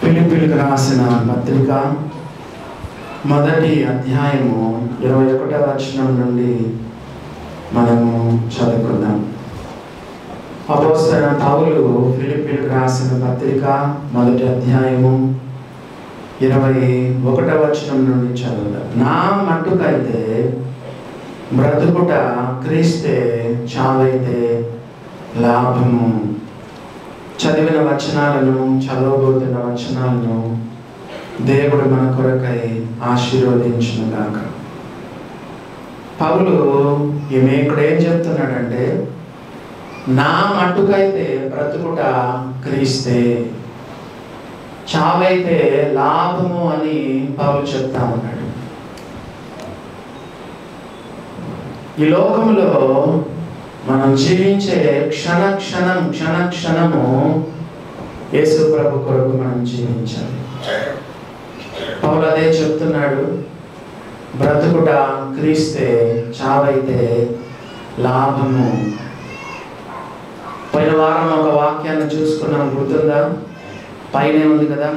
ఫిలిప్పీయులకు రాసిన పత్రిక మొదటి అధ్యాయము 21వ వచనం నుండి మనము చదువుకుందాం. అపోస్తలుడైన పౌలు ఫిలిప్పీయులకు రాసిన పత్రిక మొదటి అధ్యాయము 21వ వచనం నుండి చదువుదాం. నా మట్టుకైతే బ్రతుకుట క్రీస్తే, చావైతే లాభము. చదివిన వచనాలను, చదవబోతున్న వచనాలను దేవుడు మన కొరకై ఆశీర్వదించునుగాక. పౌలు ఇక్కడ ఏం చెప్తున్నాడంటే, నా మట్టుకైతే బ్రతుకుట క్రీస్తే, చావైతే లాభము అని పౌలు చెప్తా ఉన్నాడు. ఈ లోకంలో మనం జీవించే క్షణక్షణము యేసు ప్రభు కొరకు మనం జీవించాలి. పౌలు అదే చెప్తున్నాడు, బ్రతుకుట క్రీస్తే, చావైతే లాభము. పోయిన వారం ఒక వాక్యాన్ని చూసుకున్నాం, గుర్తుందా? పైనే ఉంది కదా,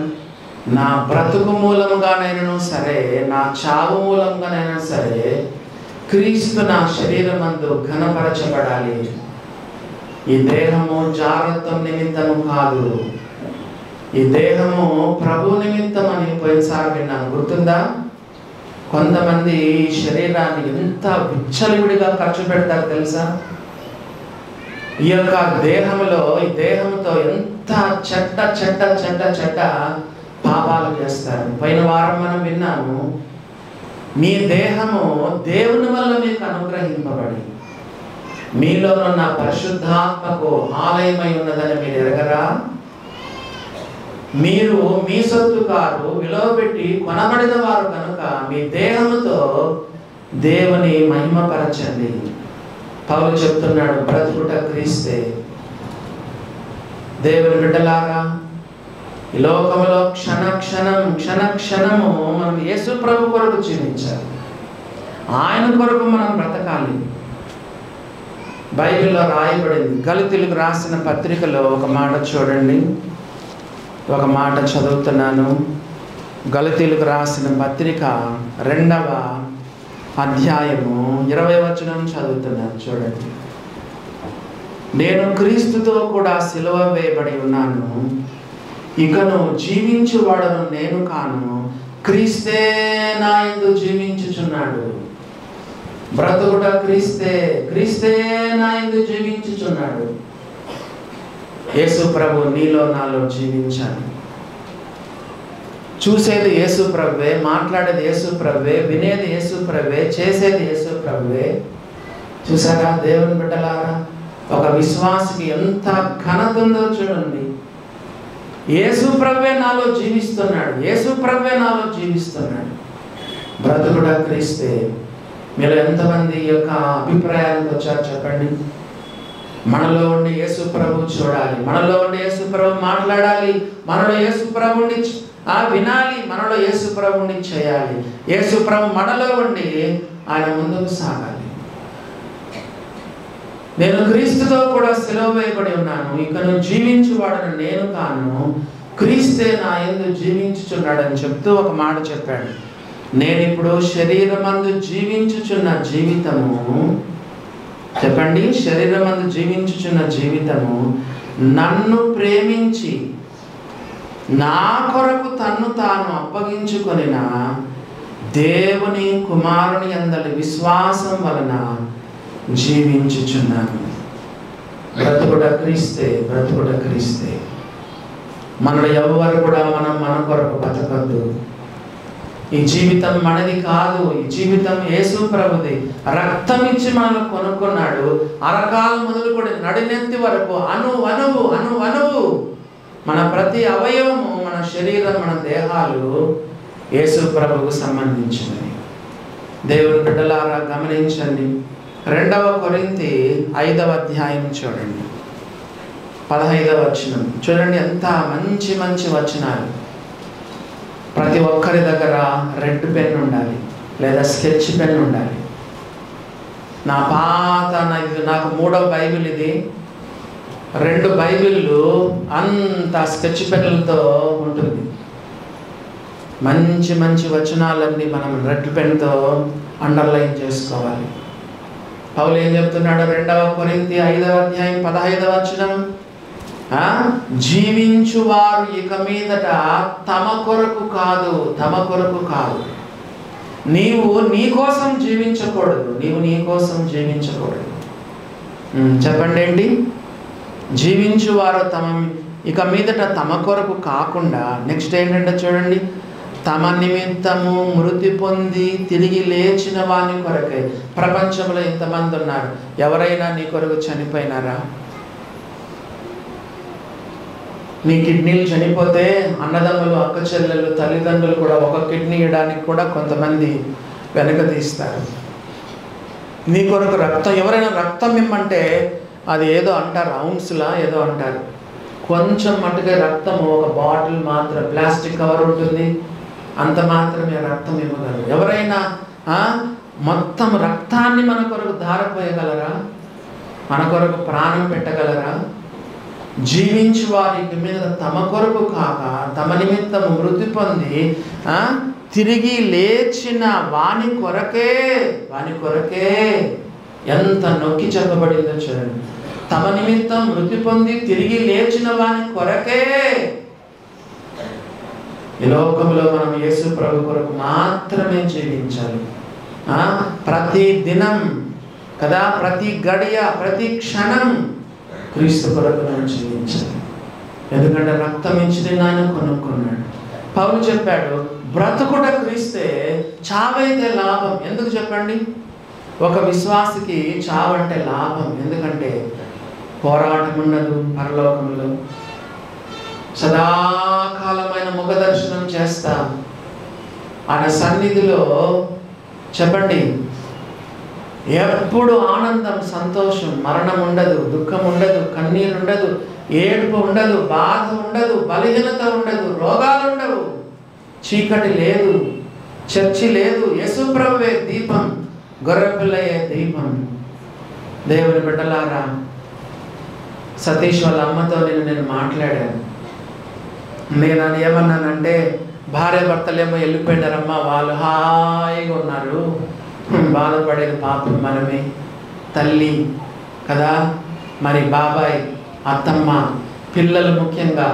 నా బ్రతుకు మూలంగానైనా సరే, నా చావు మూలంగానైనా సరే క్రీస్తు నా శరీరమందు ఘనపరచబడాలి. ఈ దేహము జాగ్రత్త నిమిత్తము కాదు, ఈ దేహము ప్రభు నిమిత్తం అని పోయినసారి విన్నాను, గుర్తుందా? కొంతమంది ఈ శరీరాన్ని ఎంత విచ్చలవిడిగా ఖర్చు పెడతారు తెలుసా? ఈ యొక్క దేహంలో, ఈ దేహంతో ఎంత చెడ్డ చెడ్డ చెడ్డ చెడ్డ పాపాలు చేస్తారు. పోయిన వారం మనం విన్నాము, మీ దేహము దేవుని వల్ల మీకు అనుగ్రహింపబడి మీలోనున్న పరిశుద్ధాత్మకు ఆలయమై ఉన్నదని మీరు ఎరగరా? మీరు మీ సొత్తు కారు, విలువ పెట్టి కొనబడిన వారు కనుక మీ దేహముతో దేవుని మహిమపరచండి. పౌలు చెప్తున్నాడు, బ్రతుకుట క్రీస్తే. దేవుని బిడ్డలారా, ఈ లోకంలో క్షణక్షణము మనం యేసు ప్రభు కొరకు జీవించాలి. ఆయన కొరకు మనం బ్రతకాలి. బైబిల్లో రాయబడింది, గలతీయులకు రాసిన పత్రికలో ఒక మాట చూడండి, ఒక మాట చదువుతున్నాను. గలతీయులకు రాసిన పత్రిక 2వ అధ్యాయము 20వ వచనం చదువుతున్నాను, చూడండి. నేను క్రీస్తుతో కూడా సిలువ వేయబడి ఉన్నాను, ఇకను జీవించువాడను నేను కాను, క్రీస్తే నా యందు జీవించుచున్నాడు. బ్రతుకుట క్రీస్తే, క్రీస్తే నా యందు జీవించుచున్నాడు. యేసు ప్రభు నీలో నాలో జీవించాలి. చూసేది యేసు ప్రభువే, మాట్లాడేది యేసు ప్రభువే, వినేది యేసు ప్రభువే, చేసేది యేసు ప్రభువే. చూసారా దేవుని బిడ్డలారా, ఒక విశ్వాసికి ఎంత ఘనత ఉందో చూడండి. యేసు ప్రభువే నాలో జీవిస్తున్నాడు, యేసు ప్రభువే నాలో జీవిస్తున్నాడు. బ్రతుకుడ క్రీస్తే. మీరు ఎంతమంది ఈ యొక్క అభిప్రాయానికి వచ్చారు చెప్పండి? మనలో ఉండి యేసు ప్రభు చూడాలి, మనలో ఉండి యేసు ప్రభు మాట్లాడాలి, మనలో యేసు ప్రభుని వినాలి, మనలో యేసు ప్రభుని చేయాలి. యేసు ప్రభు మనలో ఉండి ఆయన ముందుకు సాగాలి. నేను క్రీస్తుతో కూడా సిలువ వేయబడి ఉన్నాను, ఇకను జీవించువాడను నేను కాను, క్రీస్తే నా యందు జీవించుచున్నాడని చెప్తూ ఒక మాట చెప్పాడు. నేను ఇప్పుడు శరీరమందు జీవించుచున్న జీవితము, చెప్పండి, శరీరమందు జీవించుచున్న జీవితము నన్ను ప్రేమించి నా కొరకు తన్ను తాను అప్పగించుకొనిన దేవుని కుమారుని యందలి విశ్వాసం వలన జీవించుచున్నాను. బ్రతుకుట క్రీస్తే, బ్రతుకుట క్రీస్తే. మనలో ఎవరు కూడా మన కొరకు బతకద్దు. ఈ జీవితం మనది కాదు, ఈ జీవితం యేసు ప్రభుది. రక్తం ఇచ్చి మనల్ని కొనుక్కున్నాడు. అరకాలు మొదలుకొని నడినెత్తి వరకు అణువు మన ప్రతి అవయవము, మన శరీరం, మన దేహాలు యేసు ప్రభువుకు సంబంధించినవి. దేవుని బిడ్డలారా గమనించండి. 2వ కొరింథీ 5వ అధ్యాయం చూడండి, 15వ వచనం చూడండి. ఎంత మంచి మంచి వచనాలు. ప్రతి ఒక్కరి దగ్గర రెడ్ పెన్ ఉండాలి, లేదా స్కెచ్ పెన్ ఉండాలి. నాకు 3వ బైబిల్ ఇది. 2 బైబిళ్ళు అంత స్కెచ్ పెన్నులతో ఉంటుంది. మంచి మంచి వచనాలన్నీ మనం రెడ్ పెన్తో అండర్లైన్ చేసుకోవాలి. పౌలు ఏం చెప్తున్నాడు? 2 కొరింథీ 5వ అధ్యాయం 15వ వచనం, జీవించువారు ఇక మీదట తమ కొరకు కాదు, తమ కొరకు కాదు. నీవు నీ కోసం జీవించకూడదు, నీవు నీ కోసం జీవించకూడదు. చెప్పండి ఏంటి? జీవించువారు ఇక మీదట తమ కొరకు కాకుండా, నెక్స్ట్ ఏంటంటే చూడండి, తమ నిమిత్తము మృతి పొంది తిరిగి లేచిన వాని కొరకే. ప్రపంచంలో ఇంతమంది ఉన్నారు, ఎవరైనా నీ కొరకు చనిపోయినారా? నీ కిడ్నీలు చనిపోతే అన్నదమ్ములు, అక్క చెల్లెలు, తల్లిదండ్రులు కూడా ఒక కిడ్నీ ఇవ్వడానికి కూడా కొంతమంది వెనక తీస్తారు. నీ కొరకు రక్తం, ఎవరైనా రక్తం ఇమ్మంటే అది ఏదో అంటారు, ఔన్స్లా ఏదో అంటారు. కొంచెం మట్టుగా రక్తము, ఒక బాటిల్ మాత్రం, ప్లాస్టిక్ కవర్ ఉంటుంది, అంత మాత్రమే రక్తం ఇవ్వగలరు. ఎవరైనా మొత్తం రక్తాన్ని మన కొరకు ధారపోయగలరా? మన కొరకు ప్రాణం పెట్టగలరా? జీవించు వారికి మీద తమ కొరకు కాక తమ నిమిత్తము మృతి పొంది తిరిగి లేచిన వాని కొరకే, వాని కొరకే. ఎంత నొక్కి చెప్పబడిందో చూడండి. తమ నిమిత్తం మృతి పొంది తిరిగి లేచిన వాని కొరకే. ఈ లోకంలో మనం యేసు ప్రభు కొరకు మాత్రమే జీవించాలి. ప్రతి దినం కదా, ప్రతి గడియ, ప్రతి క్షణం క్రీస్తు కొరకు మనం జీవించాలి. ఎందుకంటే రక్తం ఇచ్చి ఆయన కొనుక్కున్నాడు. పౌలు చెప్పాడు, బ్రతుకుట క్రీస్తే, చావైతే లాభం. ఎందుకు చెప్పండి? ఒక విశ్వాసికి చావంటే లాభం. ఎందుకంటే పోరాటం ఉండదు పరలోకంలో, సదాకాలమైన ముఖ దర్శనం చేస్తాం ఆయన సన్నిధిలో. చెప్పండి, ఎప్పుడు ఆనందం, సంతోషం. మరణం ఉండదు, దుఃఖం ఉండదు, కన్నీరు ఉండదు, ఏడుపు ఉండదు, బాధ ఉండదు, బలహీనత ఉండదు, రోగాలు ఉండవు, చీకటి లేదు, చర్చి లేదు. యేసు ప్రభువే దీపం, గొర్రెపిల్లయే దీపం. దేవుని బిడ్డలారా, సతీష్ వాళ్ళ అమ్మతో నేను మాట్లాడాను. నేను ఏమన్నానంటే, భార్య భర్తలేమో వెళ్ళిపోయినారమ్మా, వాళ్ళు హాయిగా ఉన్నారు, బాధపడేది పాపం మనమే. తల్లి కదా, మరి బాబాయ్, అత్తమ్మ, పిల్లలు ముఖ్యంగా,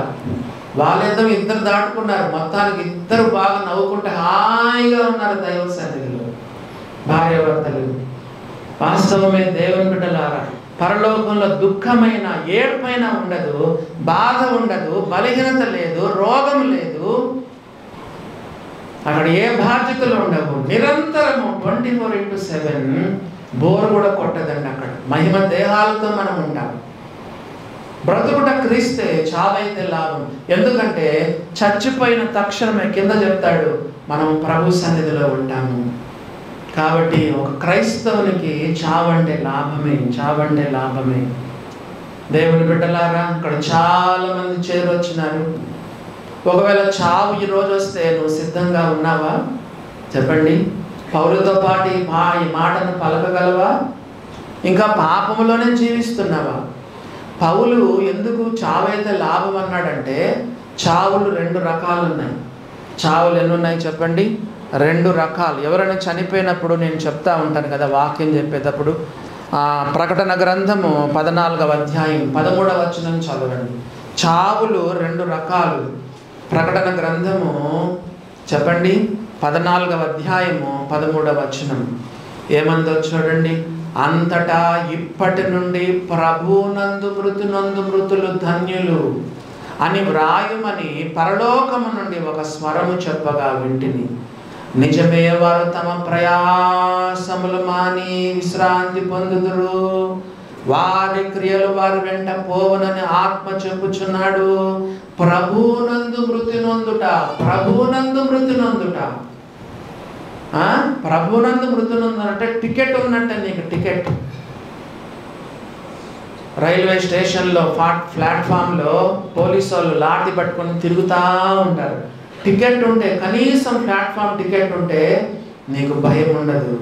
వాళ్ళేదో ఇద్దరు దాటుకున్నారు. మొత్తానికి ఇద్దరు బాగా నవ్వుకుంటే హాయిగా ఉన్నారు దైవ సన్నిధిలో భార్య భర్తలు. వాస్తవమే దేవుని బిడ్డలారా, పరలోకంలో దుఃఖమైన, ఏడుపైన ఉండదు, బాధ ఉండదు, బలహీనత లేదు, రోగం లేదు. అక్కడ ఏ బాధ్యతలు ఉండవు. నిరంతరము 24/7 బోర్ కూడా కొట్టదండి. అక్కడ మహిమ దేహాలతో మనం ఉంటాం. బ్రతుకుట క్రీస్తే, చావైతే లాభం. ఎందుకంటే చచ్చిపోయిన తక్షణమే కింద చెప్తాడు, మనం ప్రభు సన్నిధిలో ఉంటాము. కాబట్టి ఒక క్రైస్తవునికి చావంటే లాభమే, చావంటే లాభమే. దేవుని బిడ్డలారా, అక్కడ చాలా మంది చేరొచ్చినారు. ఒకవేళ చావు ఈరోజు వస్తే నువ్వు సిద్ధంగా ఉన్నావా? చెప్పండి. పౌలుతో పాటు ఈ మాటను పలకగలవా? ఇంకా పాపములోనే జీవిస్తున్నావా? పౌలు ఎందుకు చావైతే లాభం అన్నాడంటే, చావులు 2 రకాలు ఉన్నాయి. చావులు ఎన్ని ఉన్నాయి చెప్పండి? 2 రకాలు. ఎవరైనా చనిపోయినప్పుడు నేను చెప్తా ఉంటాను కదా, వాక్యం చెప్పేటప్పుడు, ప్రకటన గ్రంథము 14వ అధ్యాయం 13వ వచనం చదవండి. చావులు 2 రకాలు. ప్రకటన గ్రంథము చెప్పండి 14వ అధ్యాయము 13వ వచనం ఏమందో చూడండి. అంతటా ఇప్పటి నుండి ప్రభునందు మృతులు ధన్యులు అని వ్రాయుమని పరలోకము నుండి ఒక స్వరము చెప్పగా వింటిని. నిజమే, వారు తమ ప్రయాసములు మాని విశ్రాంతి పొందుదురు, వారి క్రియలు వారి వెంట పోవనని ఆత్మ చెప్పుచున్నాడు. ప్రభునందు మృతి నొందుట, ప్రభునందు మృతి నొందుట. ప్రభునందు మృతి నొందునంటే టికెట్ ఉన్నట్టే. నీకు టికెట్ రైల్వే స్టేషన్లో ప్లాట్ఫామ్లో పోలీసు వాళ్ళు లాఠీ పట్టుకొని తిరుగుతూ ఉంటారు. టికెట్ ఉంటే, కనీసం ప్లాట్ఫామ్ టికెట్ ఉంటే నీకు భయం ఉండదు.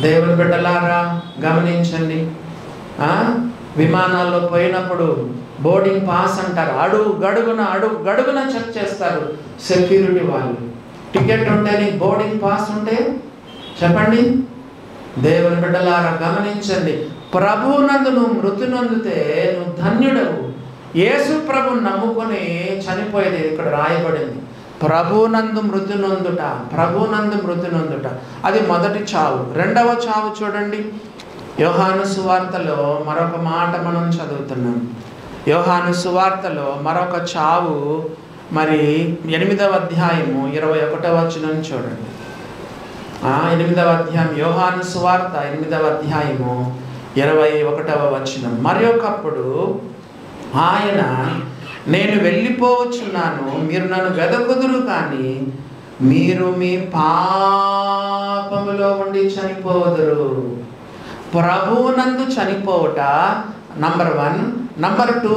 దేవుని బిడ్డలారా గమనించండి. విమానాల్లో పోయినప్పుడు బోర్డింగ్ పాస్ అంటారు, అడుగు గడుగున చెక్ చేస్తారు సెక్యూరిటీ వాళ్ళు. టికెట్ ఉంటే నీకు బోర్డింగ్ పాస్ ఉంటే చెప్పండి. దేవుని బిడ్డలారా గమనించండి, ప్రభువునందు నువ్వు మృతి నొందితే నువ్వు ధన్యుడవు. యేసు ప్రభువుని నమ్ముకొని చనిపోయేది ఇక్కడ రాయబడింది. ప్రభువునందు మృతి నొందుట అది మొదటి చావు. రెండవ చావు చూడండి, యోహాను సువార్తలో మరొక మాట మనం చదువుతున్నాం. యోహాను సువార్తలో మరొక చావు, మరి 8వ అధ్యాయము 21వ వచనం చూడండి. 8వ అధ్యాయం యోహాను సువార్త 8వ అధ్యాయము 21వ వచనం. మరి ఒకప్పుడు ఆయన, నేను వెళ్ళిపోవచ్చున్నాను, మీరు నన్ను వెదకుదురు కానీ మీరు మీ పాపములో ఉండి చనిపోదురు. ప్రభువునందు చనిపోవుట నంబర్ 1. నంబర్ 2,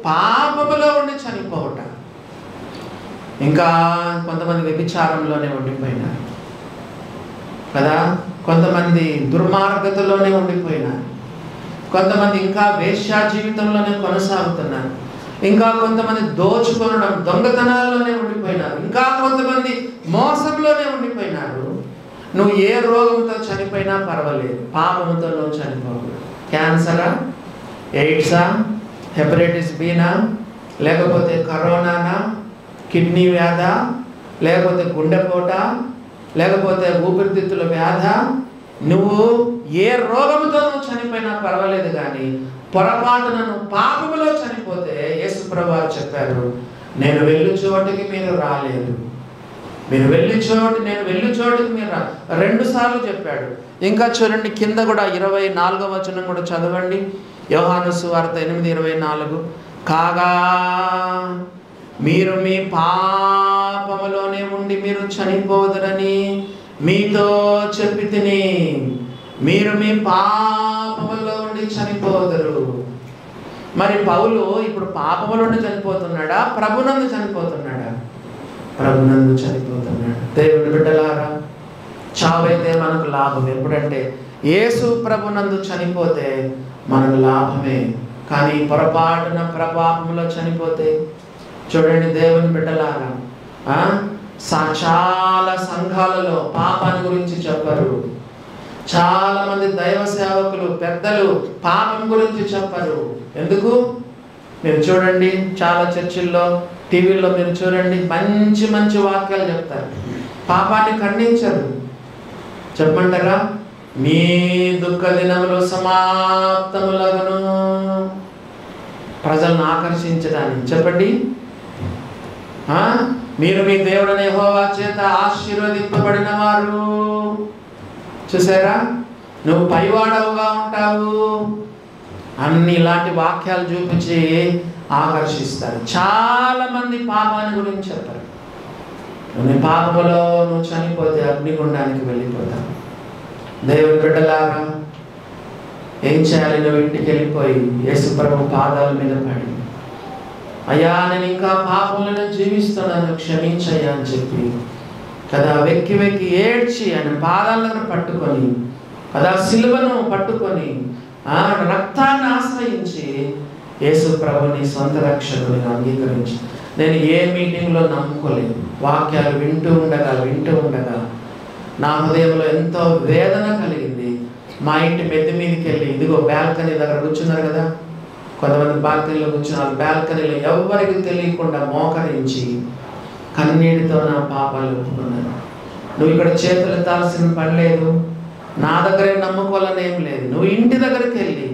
పాపములో ఉండి చనిపోవుట. ఇంకా కొంతమంది వ్యభిచారంలోనే ఉండిపోయినారు కదా, కొంతమంది దుర్మార్గతలోనే ఉండిపోయినారు, కొంతమంది ఇంకా వేశ్యా జీవితంలోనే కొనసాగుతున్నారు, ఇంకా కొంతమంది దోచుకొనడం దొంగతనాల్లోనే ఉండిపోయినారు, ఇంకా కొంతమంది మోసంలోనే ఉండిపోయినారు. నువ్వు ఏ రోగంతో చనిపోయినా పర్వాలేదు, పాపంతో నువ్వు చనిపోకూడదు. క్యాన్సరా, ఎయిడ్సా, హెపటైటిస్ బినా, లేకపోతే కరోనానా, కిడ్నీ వ్యాధ, లేకపోతే గుండెపోట, లేకపోతే ఊపిరితిత్తుల వ్యాధ, నువ్వు ఏ రోగంతో నువ్వు చనిపోయినా పర్వాలేదు, కానీ పొరపాటున నువ్వు పాపములో చనిపోతే యేసు ప్రభువు చెప్పారు, నేను వెళ్ళు చోటికి మీరు రాలేరు, నేను వెళ్ళు చోటికి మీరు 2 సార్లు చెప్పాడు. ఇంకా చూడండి కింద కూడా 24వ వచనం కూడా చదవండి. యోహాను సువార్త 8:24, కాగా మీరు మీ పాపములోనే ఉండి మీరు చనిపోదురని మీతో చెప్పి తిని, మీరు మీ పాపములో ఉండి చనిపోదురు. మరి పౌలు ఇప్పుడు పాపములో ఉండి చనిపోతున్నాడా, ప్రభునందు చనిపోతున్నాడా? ప్రభునందు చనిపోతున్నాడు. దేవుని బిడ్డలారా, చావైతే మనకు లాభం. ఎప్పుడంటే యేసు ప్రభునందు చనిపోతే మనకు లాభమే, కానీ పొరపాటున ప్రభావంలో చనిపోతే చూడండి దేవుని బిడ్డలారా, చాలా సంఘాలలో పాపాన్ని గురించి చెప్పరు. చాలా మంది దైవ సేవకులు పెద్దలు పాపం గురించి చెప్పరు. ఎందుకు? మీరు చూడండి, చాలా చర్చిల్లో టీవీల్లో మీరు చూడండి, మంచి మంచి వాక్యాలు చెప్తారు, పాపాన్ని ఖండించరు. చెప్పమంటారా? మీ దుఃఖ దినములు సమాప్తములగును, ప్రజలను ఆకర్షించడానికి. చెప్పండి, మీరు మీ దేవుడైన యెహోవా చేత ఆశీర్వదింపబడిన వారు. చూసారా? నువ్వు పైవాడవుగా ఉంటావు అన్ని ఇలాంటి వాక్యాలు చూపించి ఆకర్షిస్తారు. చాలా మంది పాపాన్ని గురించి చెప్పారు. నువ్వు పాపములో నువ్వు చనిపోతే అగ్నిగుండానికి వెళ్ళిపోతావు. దేవుని బిడ్డలారా, ఏం చేయాలి? నువ్వు ఇంటికి వెళ్ళిపోయి యేసు ప్రభు పాదాల మీద పడి, అయ్యా నేను ఇంకా పాపంలో జీవిస్తున్నాను, క్షమించయ్యా అని చెప్పి కదా వెక్కి వెక్కి ఏడ్చి ఆయన పాదాల దగ్గర పట్టుకొని, కదా సిలువను పట్టుకొని రక్తాన్ని ఆశ్రయించి యేసు ప్రభుని సొంత రక్షకుని అంగీకరించి, నేను ఏ మీటింగ్లో నమ్ముకోలేదు, వాక్యాలు వింటూ ఉండగా నా హృదయంలో ఎంతో వేదన కలిగింది. మా ఇంటి మెద్ది మీదకి వెళ్ళి, ఇదిగో బాల్కనీ దగ్గర కూర్చున్నారు కదా, కొంతమంది బాల్కనీలో కూర్చున్నారు, బాల్కనీలో ఎవరికి తెలియకుండా మోకరించి కన్నీటితో నా పాపాలు ఒప్పుకున్నాను. నువ్వు ఇక్కడ చేతులు ఎత్తాల్సిన పని లేదు, నా దగ్గరే నమ్ముకోవాలని ఏం లేదు. నువ్వు ఇంటి దగ్గరికి వెళ్ళి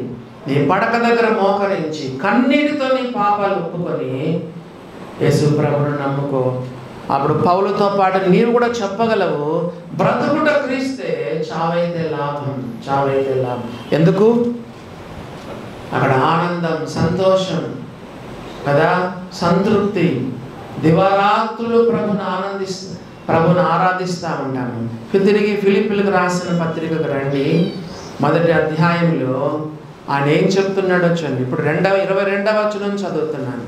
నీ పడక దగ్గర మోకరించి కన్నీటితో నీ పాపాలు ఒప్పుకొని యేసు ప్రభువును నమ్ముకో. అప్పుడు పౌలుతో పాటు నీవు కూడా చెప్పగలవు, బ్రతుకుట క్రీస్తే, చావైతే లాభం. ఎందుకు? అక్కడ ఆనందం, సంతోషం కదా, సంతృప్తి. దివారాత్రులు ప్రభుని ఆరాధిస్తూ ఉంటాము. తిరిగి ఫిలిప్పీలకు రాసిన పత్రికకు రండి, 1వ అధ్యాయంలో ఆయన ఏం చెప్తున్నాడో చూడండి. ఇప్పుడు 22వ వచనం చదువుతున్నాను.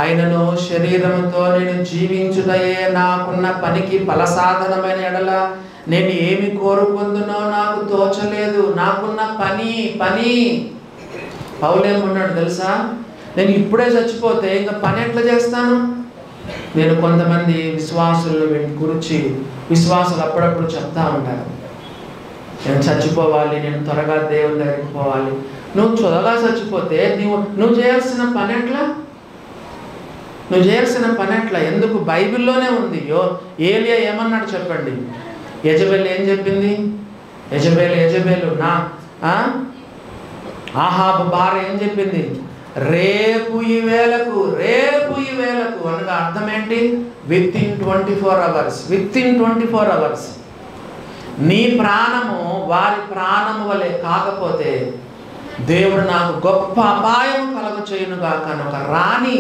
ఆయనను శరీరముతో నేను జీవించుటయే నాకున్న పనికి ఫలసాధనమైన ఎడల నేను ఏమి కోరుకుందునో నాకు తోచలేదు. నాకున్న పని పౌలు ఏమన్నాడు తెలుసా? నేను ఇప్పుడే చచ్చిపోతే ఇంకా పని ఎట్లా చేస్తాను? నేను కొంతమంది విశ్వాసులు గురించి విశ్వాసులు అప్పుడప్పుడు చెప్తా ఉంటారు, నేను చచ్చిపోవాలి, నేను త్వరగా దేవుని దగ్గరికి పోవాలి. నువ్వు త్వరగా చచ్చిపోతే నువ్వు చేయాల్సిన పని ఎట్లా? నువ్వు చేయాల్సిన పని ఎట్లా? ఎందుకు? బైబిల్లోనే ఉంది. ఏలియా ఏమన్నాడు చెప్పండి? యెజబెల్ ఏం చెప్పింది? యెజబెలు నా ఆహాబు భార్య ఏం చెప్పింది? రేపు ఈ వేళకు అనగా అర్థం ఏంటి? విత్ ఇన్ 24 అవర్స్ నీ ప్రాణము వారి ప్రాణము వలె కాకపోతే దేవుడు నాకు గొప్ప అపాయం కలుగ చేయునుగాక అని ఒక రాణి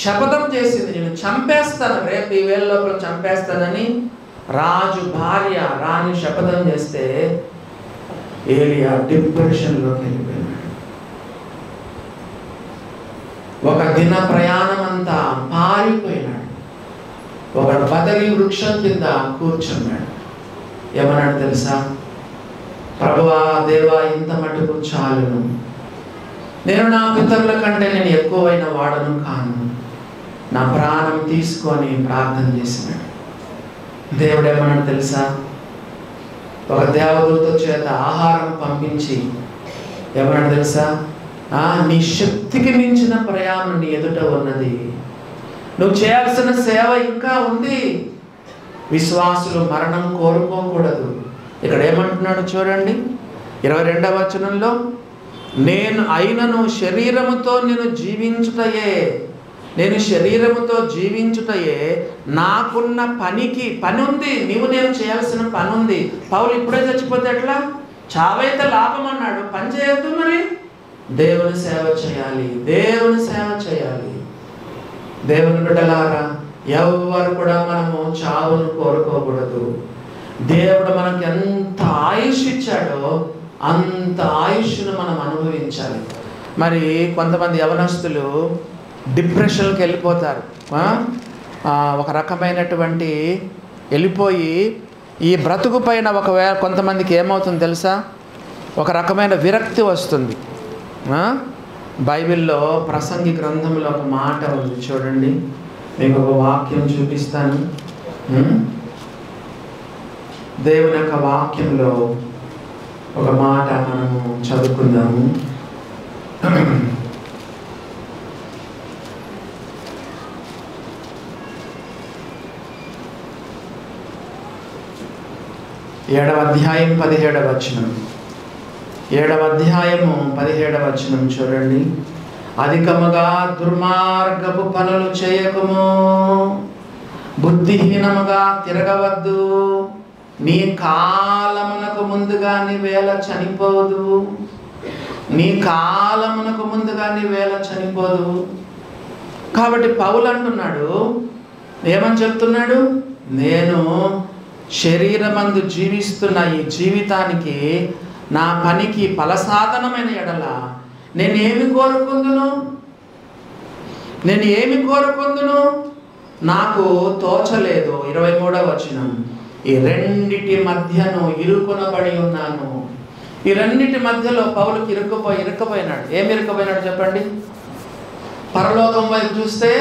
శపథం చేసింది. నేను చంపేస్తాను, రేపు ఈ వేళ లోపల చంపేస్తానని రాజు భార్య రాణి శపథం చేస్తే ఏలియా డిప్రెషన్లోకి వెళ్ళిపోయాడు. ఒక దిన ప్రయాణం అంతా పారిపోయినాడు. ఒక బదరి వృక్షం కింద కూర్చున్నాడు. ఏమన్నాడు తెలుసా? ప్రభువా, దేవా, ఇంత మటుకు చాలును, నేను నా పితరుల కంటే నేను ఎక్కువైన వాడను కాను, నా ప్రాణం తీసుకొని ప్రార్థన చేసినాడు. దేవుడు ఏమన్నాడు తెలుసా? ఒక దేవదూత చేత ఆహారం పంపించి ఏమన్నాడు తెలుసా? నీ శక్తికి మించిన ప్రయాణం నీ ఎదుట ఉన్నది, నువ్వు చేయాల్సిన సేవ ఇంకా ఉంది. విశ్వాసులు మరణం కోరుకోకూడదు. ఇక్కడ ఏమంటున్నాడు చూడండి, 22వ వచనంలో, నేను అయినను శరీరముతో నేను జీవించుటయే నాకున్న పని ఉంది. నేను చేయాల్సిన పని ఉంది. పౌలు ఇప్పుడే చచ్చిపోతే ఎట్లా? చావైతే లాభం అన్నాడు, పని చేయొద్దు. మరి దేవుని సేవ చేయాలి. దేవుని బిడ్డలారా, ఎవరు కూడా మనము చావును కోరుకోకూడదు. దేవుడు మనకి ఎంత ఆయుష్ ఇచ్చాడో అంత ఆయుష్ను మనం అనుభవించాలి. మరి కొంతమంది యవనస్తులు డిప్రెషన్కి వెళ్ళిపోతారు. ఒక రకమైనటువంటి వెళ్ళిపోయి ఈ బ్రతుకు పైన ఒకవేళ కొంతమందికి ఏమవుతుంది తెలుసా? ఒక రకమైన విరక్తి వస్తుంది. బైబిల్లో ప్రసంగి గ్రంథంలో ఒక మాట ఉంది చూడండి, మీకు ఒక వాక్యం చూపిస్తాను. దేవుని యొక్క వాక్యంలో ఒక మాట మనము చదువుకుందాము. ఏడవ అధ్యాయం 17వ వచనం. 7వ అధ్యాయము 17వ వచనం చూడండి. అధికముగా దుర్మార్గపు పనులు చేయకము, బుద్ధిహీనముగా తిరగవద్దు, నీ కాలమునకు ముందుగా నీ వేళ చనిపోదు. కాబట్టి పౌలు అంటున్నాడు, ఏమని చెప్తున్నాడు? నేను శరీరమందు జీవిస్తున్న ఈ జీవితానికి, నా పనికి ఫలసాధనమైన ఎడల నేనేమి కోరుకుందును? నాకు తోచలేదు. 23వ వచనం. ఈ రెండిటి మధ్యను ఇరుకునబడి ఉన్నాను. ఈ రెండిటి మధ్యలో పౌలుకి ఇరుక్కుపోయినాడు. ఏమి ఇరుక్కుపోయినాడు చెప్పండి? పరలోకం వైపు చూస్తే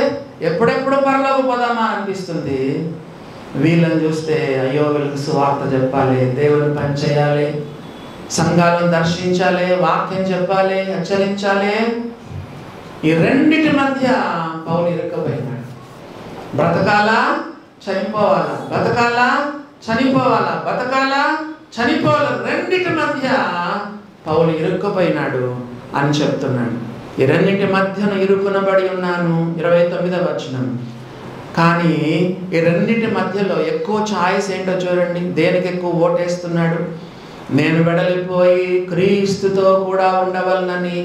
ఎప్పుడెప్పుడు పరలోకం పోదామా అనిపిస్తుంది. వీళ్ళని చూస్తే అయ్యో వీళ్ళకి సువార్త చెప్పాలి, దేవుని పని చేయాలి, సంఘాలను దర్శించాలి, వాక్యం చెప్పాలి, హెచ్చరించాలి. ఈ రెండిటి మధ్య పౌలు ఇరుక్కుపోయినాడు. బ్రతకాలా చనిపోవాలా, రెండిటి మధ్య పౌలు ఇరుక్కుపోయినాడు అని చెప్తున్నాడు. ఈ రెండింటి మధ్యన ఇరుకునబడి ఉన్నాను. 29వ వచనం. కానీ ఈ రెండింటి మధ్యలో ఎక్కువ ఛాయిస్ ఏంటో చూడండి. దేనికి ఎక్కువ ఓటేస్తున్నాడు? నేను వెడలిపోయి క్రీస్తుతో కూడా ఉండవలనని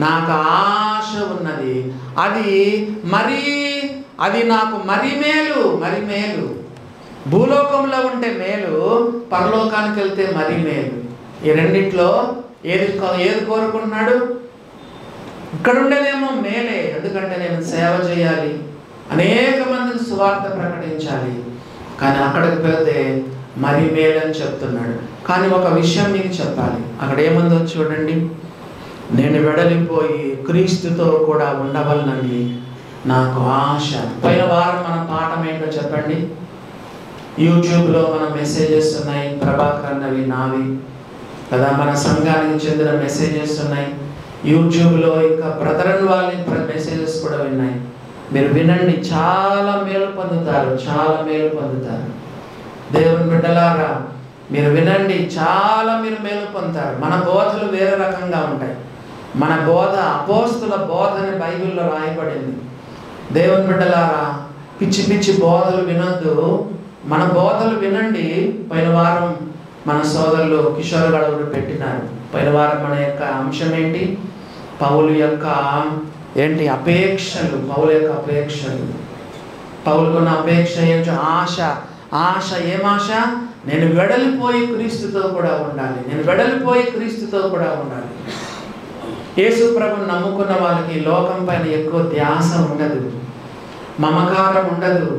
నాకు ఆశ ఉన్నది. అది నాకు మరి మేలు. భూలోకంలో ఉంటే మేలు, పరలోకానికి వెళ్తే మరి మేలు. ఈ రెండిట్లో ఏది కోరుకుంటున్నాడు? ఇక్కడ ఉండేదేమో మేలే, ఎందుకంటే నేను సేవ చేయాలి, అనేక మందికి సువార్త ప్రకటించాలి. కానీ అక్కడికి వెళ్తే మరి మేలని చెప్తున్నాడు. కానీ ఒక విషయం మీకు చెప్పాలి. అక్కడ ఏముందో చూడండి. నేను వెడలిపోయి క్రీస్తుతో కూడా ఉండవలనని నాకు ఆశ. పోయిన వారం మన పాఠం ఏంటో చెప్పండి. యూట్యూబ్లో మన మెసేజెస్ ఉన్నాయి, ప్రభాకర్ అన్నవి నావి కదా, మన సంఘానికి చెందిన మెసేజెస్ ఉన్నాయి. యూట్యూబ్లో ఇంకా బ్రదరన్ వాళ్ళ మెసేజెస్ కూడా విన్నాయి. మీరు వినండి, చాలా మేలు పొందుతారు, చాలా మేలు పొందుతారు. దేవుని బిడ్డలారా మీరు వినండి, చాలా మీరు మేలు పొందుతారు. మన బోధలు వేరే రకంగా ఉంటాయి. మన బోధ అపోస్తుల బోధ అని బైబిల్లో రాయబడింది. దేవుని బిడ్డలారా పిచ్చి పిచ్చి బోధలు వినొద్దు, మన బోధలు వినండి. పోయిన వారం మన సోదరులు కిషోర్ గడవుడు పెట్టినారు. పోయిన వారం మన యొక్క అంశం ఏంటి? పౌలు యొక్క అపేక్షలు. పౌలు యొక్క అపేక్షలు. పౌలుకున్న అపేక్ష ఏంటో ఆశ. ఆశ ఏం ఆశ? నేను వెడలిపోయి క్రీస్తుతో కూడా ఉండాలి, నేను వెడలిపోయి క్రీస్తుతో కూడా ఉండాలి. యేసు ప్రభువుని నమ్ముకున్న వాళ్ళకి లోకం పైన ఎక్కువ ధ్యాస ఉండదు, మమకారం ఉండదు,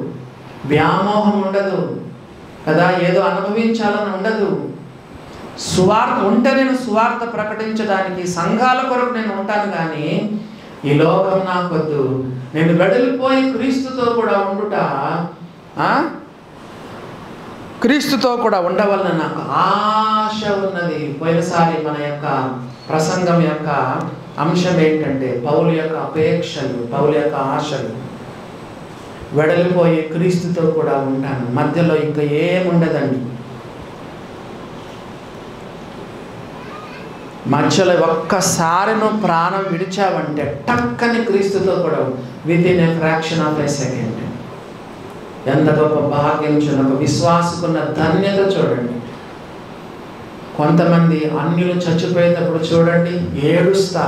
వ్యామోహం ఉండదు కదా, ఏదో అనుభవించాలని ఉండదు. సువార్త ఉంటే నేను సువార్త ప్రకటించడానికి సంఘాల కొరకు నేను ఉంటాను, కానీ ఈ లోకం నాకొద్దు. నేను వెడలిపోయి క్రీస్తుతో కూడా ఉండుట, క్రీస్తుతో కూడా ఉండవలన నాకు ఆశ ఉన్నది. పోయినసారి మన యొక్క ప్రసంగం యొక్క అంశం ఏంటంటే పౌలు యొక్క అపేక్షలు, పౌలు యొక్క ఆశలు. వెడలిపోయి క్రీస్తుతో కూడా ఉంటాను, మధ్యలో ఇంకా ఏముండదండి. మధ్యలో ఒక్కసారి నువ్వు ప్రాణం విడిచావంటే టక్కని క్రీస్తుతో కూడా with in a fraction of A second. ఎంత గొప్ప భాగ్యం చూడండి, ఒక విశ్వాసకున్న ధన్యత చూడండి. కొంతమంది అన్యులు చచ్చిపోయేటప్పుడు చూడండి ఏడుస్తా,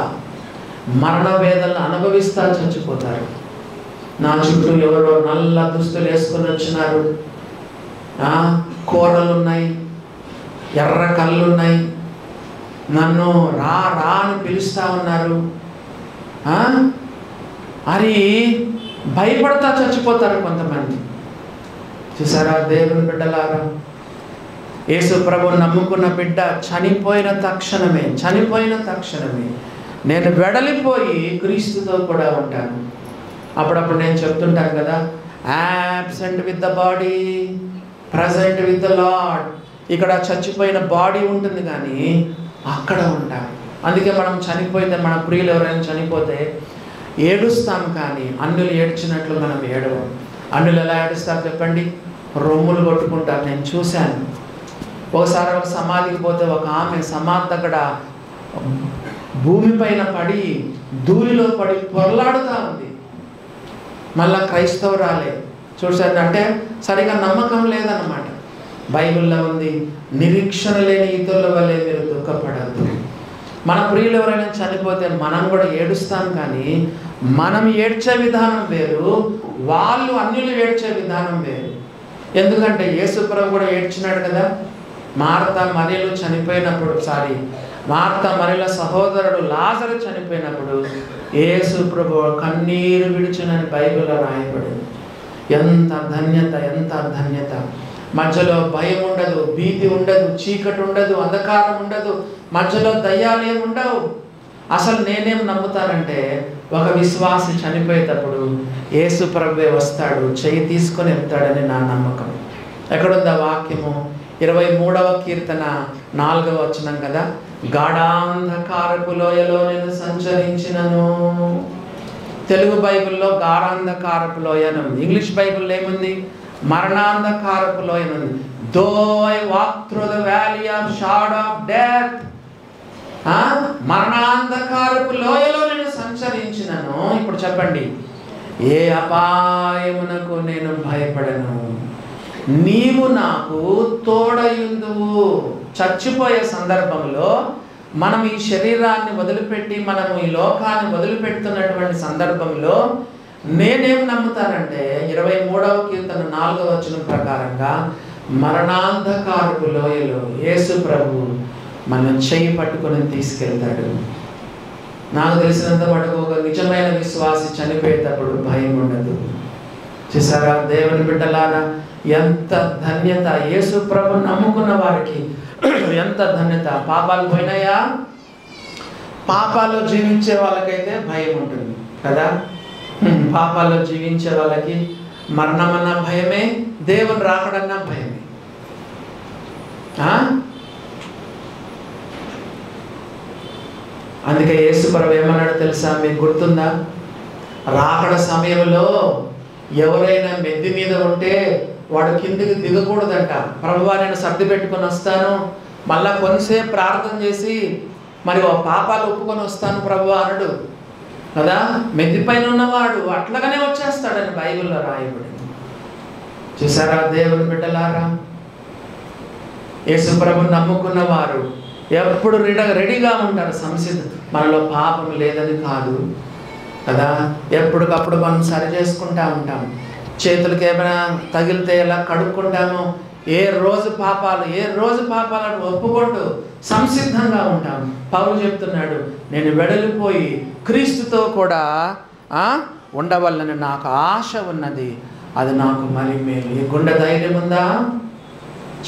మరణ వేదనలు అనుభవిస్తా చచ్చిపోతారు. నా చుట్టూ ఎవరో నల్ల దుస్తులు వేసుకొని వచ్చినారు, కూరలు ఉన్నాయి, ఎర్ర కళ్ళు ఉన్నాయి, నన్ను రా రా అని పిలుస్తూ ఉన్నారు. అది భయపడతా చచ్చిపోతారు కొంతమంది. చూసారా దేవుని బిడ్డలారా, యేసు ప్రభువుని నమ్ముకున్న బిడ్డ చనిపోయిన తక్షణమే నేను వెడలిపోయి క్రీస్తుతో కూడా ఉంటాను. అప్పుడప్పుడు నేను చెప్తుంటాను కదా, absent with the body, present with the lord. ఇక్కడ చచ్చిపోయిన బాడీ ఉంటుంది కానీ అక్కడ ఉంటాం. అందుకే మనం చనిపోయితే, మన ప్రియులు ఎవరైనా చనిపోతే ఏడుస్తాం, కానీ అన్యులు ఏడ్చినట్లు మనం ఏడవం. అన్యులు ఎలా ఏడుస్తారు చెప్పండి? రొమ్ములు కొట్టుకుంటారు. నేను చూశాను ఒకసారి ఒక సమాధికి పోతే ఒక ఆమె సమాధి దగ్గర భూమిపైన పడి ధూళిలో పడి పొరలాడుతూ ఉంది. మళ్ళా క్రైస్తవురాలే. చూసారు అంటే సరిగా నమ్మకం లేదన్నమాట. బైబిల్లో ఉంది, నిరీక్షణ లేని ఇతరుల వల్లే మీరు దుఃఖపడద్దు. మన ప్రియులు ఎవరైనా చనిపోతే మనం కూడా ఏడుస్తాం, కానీ మనం ఏడ్చే విధానం వేరు, వాళ్ళు అన్యులు ఏడ్చే విధానం వేరు. ఎందుకంటే యేసు ప్రభు కూడా ఏడ్చినాడు కదా. మార్తా మరియలు చనిపోయినప్పుడు, మార్తా మరియల సహోదరుడు లాజరు చనిపోయినప్పుడు యేసు ప్రభు కన్నీరు విడిచినని బైబిల్లో రాయబడింది. ఎంత ధన్యత, ఎంత ధన్యత. మధ్యలో భయం ఉండదు, భీతి ఉండదు, చీకటి ఉండదు, అంధకారం ఉండదు, మధ్యలో దయ్యాలు ఏమి ఉండవు. అసలు నేనేం నమ్ముతానంటే, ఒక విశ్వాసి చనిపోయేటప్పుడు యేసు ప్రభువే వస్తాడు, చెయ్యి తీసుకొని వెళ్తాడని నా నమ్మకం. ఎక్కడుందా వాక్యము? 23వ కీర్తన 4వ వచనం కదా, గాఢాంధకారపు లోయలో నేను సంచరించినను. తెలుగు బైబిల్లో గాఢాంధకారపు లోయను, ఇంగ్లీష్ బైబిల్లో ఏముంది? మరణాంధకారపు లోయను. Though I walk through the valley of shadow of death, మరణాంధకారపు లోయలో నేను సంచరించినను. ఇప్పుడు చెప్పండి, ఏ అపాయమునకు నేను భయపడను, నీవు నాకు తోడయుందువు. చచ్చిపోయే సందర్భంలో మనం ఈ శరీరాన్ని వదిలిపెట్టి మనము ఈ లోకాన్ని వదిలిపెడుతున్నటువంటి సందర్భంలో నేనేం నమ్ముతానంటే 23వ కీర్తన 4వ వచనం ప్రకారంగా మరణాంధకారపు లోయలో యేసు ప్రభు మనం చెయ్యి పట్టుకొని తీసుకెళ్తాడు. నాకు తెలిసినంత మటుకు ఒక నిజమైన విశ్వాసి చనిపోయేటప్పుడు భయం ఉండదు. చూసారా దేవుని బిడ్డలారా, ఎంత ధన్యత. యేసు ప్రభు నమ్ముకున్న వారికి ఎంత ధన్యత. పాపాలు పోయినాయా? పాపాల్లో జీవించే వాళ్ళకైతే భయం ఉంటుంది కదా. పాపాల్లో జీవించే వాళ్ళకి మరణమన్న భయమే, దేవుని రాకడన్నా భయమే. అందుకే యేసుప్రభు ఏమన్నాడు తెలుసా, మీకు గుర్తుందా? రాకడ సమయంలో ఎవరైనా మెద్ది మీద ఉంటే వాడు కిందికి దిగకూడదంట. ప్రభువా నేను సర్ది పెట్టుకొని వస్తాను, మళ్ళా కొంతసేపు ప్రార్థన చేసి మరి పాపాలు ఒప్పుకొని వస్తాను ప్రభువా అనడు కదా. మెద్ది పైన ఉన్నవాడు అట్లాగనే వచ్చేస్తాడని బైబిల్లో రాయబడింది. చూసారా దేవుని బిడ్డలారా, యేసుప్రభుని నమ్ముకున్న వారు ఎప్పుడు రెడీగా ఉంటారు. మనలో పాపం లేదని కాదు కదా, ఎప్పటికప్పుడు మనం సరి చేసుకుంటా ఉంటాం. చేతులకి ఏమైనా తగిలితే ఎలా కడుక్కుంటామో, ఏ రోజు పాపాలను ఒప్పుకుంటూ సంసిద్ధంగా ఉంటాం. పౌలు చెప్తున్నాడు, నేను వెడలిపోయి క్రీస్తుతో కూడా ఉండవల్లని నాకు ఆశ ఉన్నది, అది నాకు మరి మేలు. ఈ గుండె ధైర్యం ఉందా?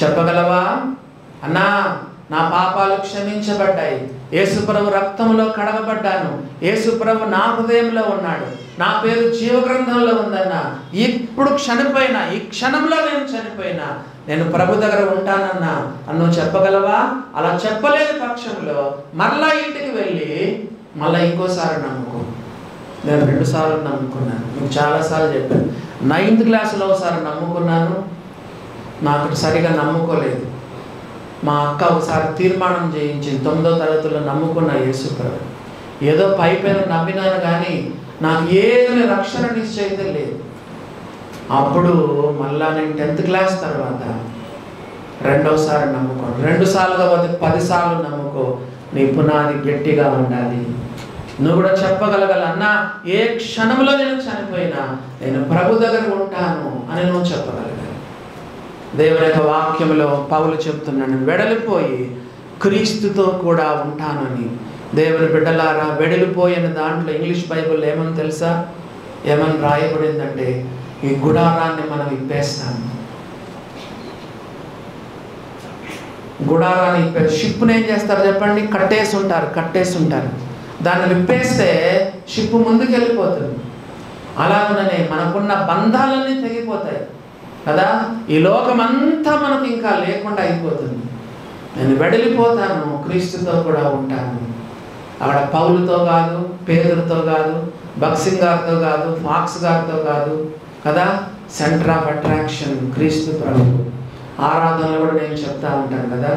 చెప్పగలవా? అన్నా నా పాపాలు క్షమించబడ్డాయి, యేసుప్రభు రక్తంలో కడగబడ్డాను, యేసుప్రభు నా హృదయంలో ఉన్నాడు, నా పేరు జీవగ్రంథంలో ఉందన్నా, ఇప్పుడు చనిపోయినా ఈ క్షణంలో నేను చనిపోయినా నేను ప్రభు దగ్గర ఉంటానన్నా అన్ను చెప్పగలవా? అలా చెప్పలేని పక్షంలో మరలా ఇంటికి వెళ్ళి మళ్ళీ ఇంకోసారి నమ్ముకో. నేను 2 సార్లు నమ్ముకున్నాను, మీకు చాలాసార్లు చెప్పాను. 9th క్లాస్లో ఒకసారి నమ్ముకున్నాను, నాకు సరిగా నమ్ముకోలేదు. మా అక్క ఒకసారి తీర్మానం చేయించింది, 9వ తరగతిలో నమ్ముకున్న యేసుప్రభు. ఏదో పైపైన నమ్మినాను కానీ నాకు ఏమి రక్షణ నిశ్చయిత లేదు. అప్పుడు మళ్ళా నేను 10th క్లాస్ తర్వాత 2వ సారి నమ్ముకోను. 2 సార్లుగా 10 సార్లు నమ్ముకో, నీ పునాది గట్టిగా ఉండాలి. నువ్వు కూడా చెప్పగలగల, అన్నా ఏ క్షణంలో నేను చనిపోయినా నేను ప్రభు దగ్గర ఉంటాను అని నువ్వు చెప్పగలగాలి. దేవుని యొక్క వాక్యంలో పౌలు చెప్తున్నాను, వెడలిపోయి క్రీస్తుతో కూడా ఉంటానని. దేవుని బిడ్డలారా, వెడలిపోయిన దాంట్లో ఇంగ్లీష్ బైబిల్లో ఏమని తెలుసా? ఏమని రాయబడిందంటే, ఈ గుడారాన్ని మనం విప్పేస్తాము. గుడారాన్ని షిప్ను ఏం చేస్తారు చెప్పండి? కట్టేసి ఉంటారు. దాన్ని విప్పేస్తే షిప్ ముందుకు వెళ్ళిపోతుంది. అలాగనే మనకున్న బంధాలన్నీ తెగిపోతాయి కదా. ఈ లోకమంతా మనకు ఇంకా లేకుండా అయిపోతుంది. నేను వెడలిపోతాను, క్రీస్తుతో కూడా ఉంటాను. అక్కడ పౌలుతో కాదు, పేదరుతో కాదు, బక్సింగ్ గారితో కాదు, ఫాక్స్ గారితో కాదు కదా. సెంటర్ ఆఫ్ అట్రాక్షన్ క్రీస్తు ప్రభు. ఆరాధనలు కూడా నేను చెప్తా ఉంటాను కదా,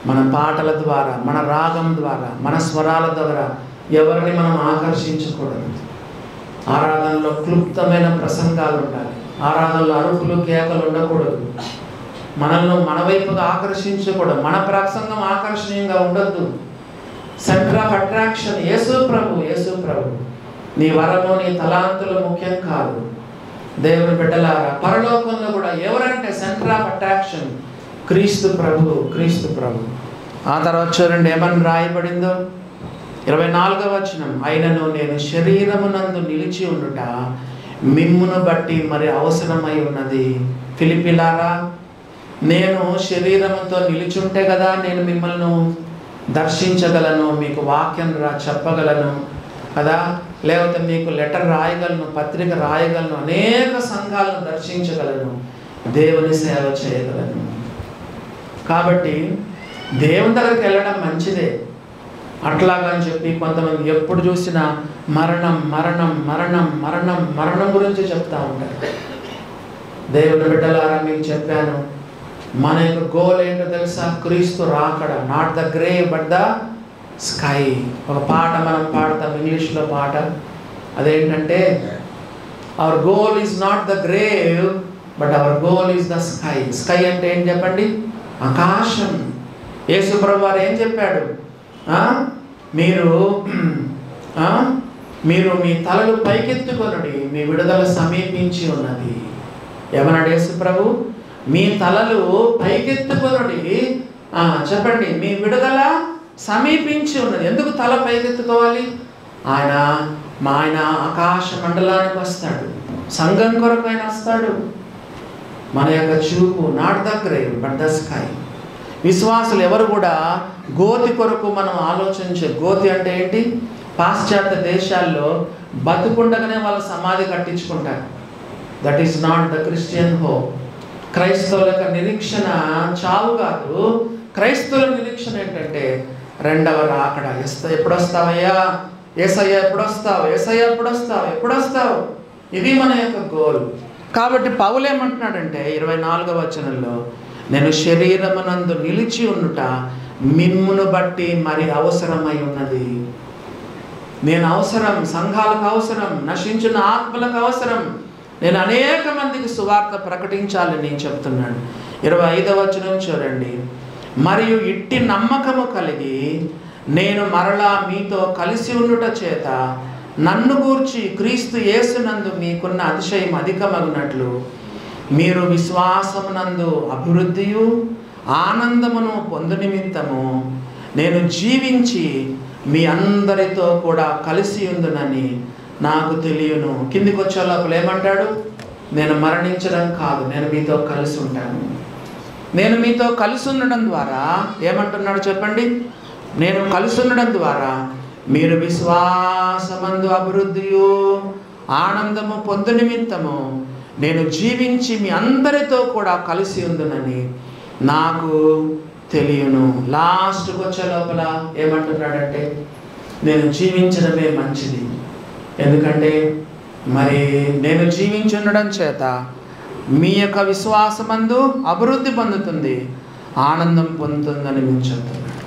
మన పాటల ద్వారా, మన రాగం ద్వారా, మన స్వరాల ద్వారా ఎవరిని మనం ఆకర్షించకూడదు. ఆరాధనలో క్లుప్తమైన ప్రసంగాలు ఉండాలి. ఆరాధనలో అరుపులు కేకలు ఉండకూడదు. మనల్ని మన వైపుగా ఆకర్షించకూడదు. మన ప్రసంగం ఆకర్షణీయంగా ఉండొద్దు. సెంటర్ ఆఫ్ అట్రాక్షన్ యేసు ప్రభు. నీ వరము, నీ తలాంతులు ముఖ్యం కాదు. దేవుని బిడ్డలారా, పరలోకంలో కూడా ఎవరంటే సెంటర్ ఆఫ్ అట్రాక్షన్ క్రీస్తు ప్రభు. ఆ తర్వాత చూడండి ఏమని రాయబడిందో, 24వ వచనం, అయినను నేను శరీరమునందు నిలిచి ఉండుట మిమ్మును బట్టి మరి అవసరమై ఉన్నది. ఫిలిప్పీలారా, నేను శరీరముతో నిలిచుంటే కదా నేను మిమ్మల్ని దర్శించగలను, మీకు వాక్యం చెప్పగలను కదా, లేకపోతే మీకు లెటర్ రాయగలను, పత్రిక రాయగలను, అనేక సంఘాలను దర్శించగలను, దేవుని సేవ చేయగలను. కాబట్టి దేవుని దగ్గరికి వెళ్ళడం మంచిదే. అట్లాగని చెప్పి కొంతమంది ఎప్పుడు చూసినా మరణం గురించి చెప్తా ఉంటారు. దేవుని బిడ్డలారా, మీకు చెప్పాను, మన యొక్క గోల్ ఏంటో తెలుసా? క్రీస్తు రాకడ. Not the grave but the sky. ఒక పాట మనం పాడతాం, ఇంగ్లీష్లో పాట. అదేంటంటే, hour goal is not the grave but our goal is the sky. Sky అంటే ఏం చెప్పండి? ఆకాశం. యేసు ప్రభు వారు ఏం చెప్పాడు? మీరు మీ తలలు పైకెత్తుకొనుడి, మీ విడుదల సమీపించి ఉన్నది. ఏమన్నాడు యేసు ప్రభు? మీ తలలు పైకెత్తుకొనుడి, చెప్పండి, మీ విడుదల సమీపించి ఉన్నది. ఎందుకు తల పైకెత్తుకోవాలి? ఆయన ఆకాశ మండలానికి వస్తాడు, సంఘం కొరకు ఆయన వస్తాడు. మన యొక్క చూపు not the grave but the sky. విశ్వాసులు ఎవరు కూడా గోతి కొరకు మనం ఆలోచించే. గోతి అంటే ఏంటి? పాశ్చాత్య దేశాల్లో బతుకుండగానే వాళ్ళ సమాధి కట్టించుకుంటారు. That is not the Christian hope. క్రైస్తవుల యొక్క నిరీక్షణ చావు కాదు. క్రైస్తవుల నిరీక్షణ ఏంటంటే రెండవ రాకడ. ఎప్పుడు వస్తావయ్యా? యేసయ్యా ఎప్పుడు వస్తావు? యేసయ్యా ఎప్పుడు వస్తావు? ఎప్పుడు వస్తావు? ఇది మన యొక్క గోల్. కాబట్టి పౌలు ఏమంటున్నాడంటే 24వ వచనంలో, నేను శరీరమునందు నిలిచి ఉండుట మిమ్మును బట్టి మరి అవసరమై ఉన్నది. నేను అవసరం, సంఘాలకు అవసరం, నశించిన ఆత్మలకు అవసరం. నేను అనేక మందికి సువార్త ప్రకటించాలని చెప్తున్నాను. 25వ వచనం చూడండి. మరియు ఇట్టి నమ్మకము కలిగి నేను మరలా మీతో కలిసి ఉండుట చేత నన్ను గూర్చి క్రీస్తు యేసునందు మీకున్న అతిశయం అధికమగునట్లు మీరు విశ్వాసమునందు అభివృద్ధియు ఆనందమును పొందు నిమిత్తము నేను జీవించి మీ అందరితో కూడా కలిసి ఉందునని నాకు తెలియను. కిందికి వచ్చే లోపల ఏమంటాడు? నేను మరణించడం కాదు, నేను మీతో కలిసి ఉంటాను. నేను మీతో కలిసి ఉండడం ద్వారా ఏమంటున్నాడు చెప్పండి? నేను కలిసి ఉండడం ద్వారా మీరు విశ్వాసమందు అభివృద్ధియు ఆనందము పొందు నిమిత్తము నేను జీవించి మీ అందరితో కూడా కలిసి ఉందునని నాకు తెలియను. లాస్ట్కి వచ్చే లోపల ఏమంటున్నాడంటే నేను జీవించడమే మంచిది, ఎందుకంటే మరి నేను జీవించి ఉండడం చేత మీ యొక్క విశ్వాసమందు అభివృద్ధి పొందుతుంది, ఆనందం పొందుతుందని మేము చెప్తున్నాడు.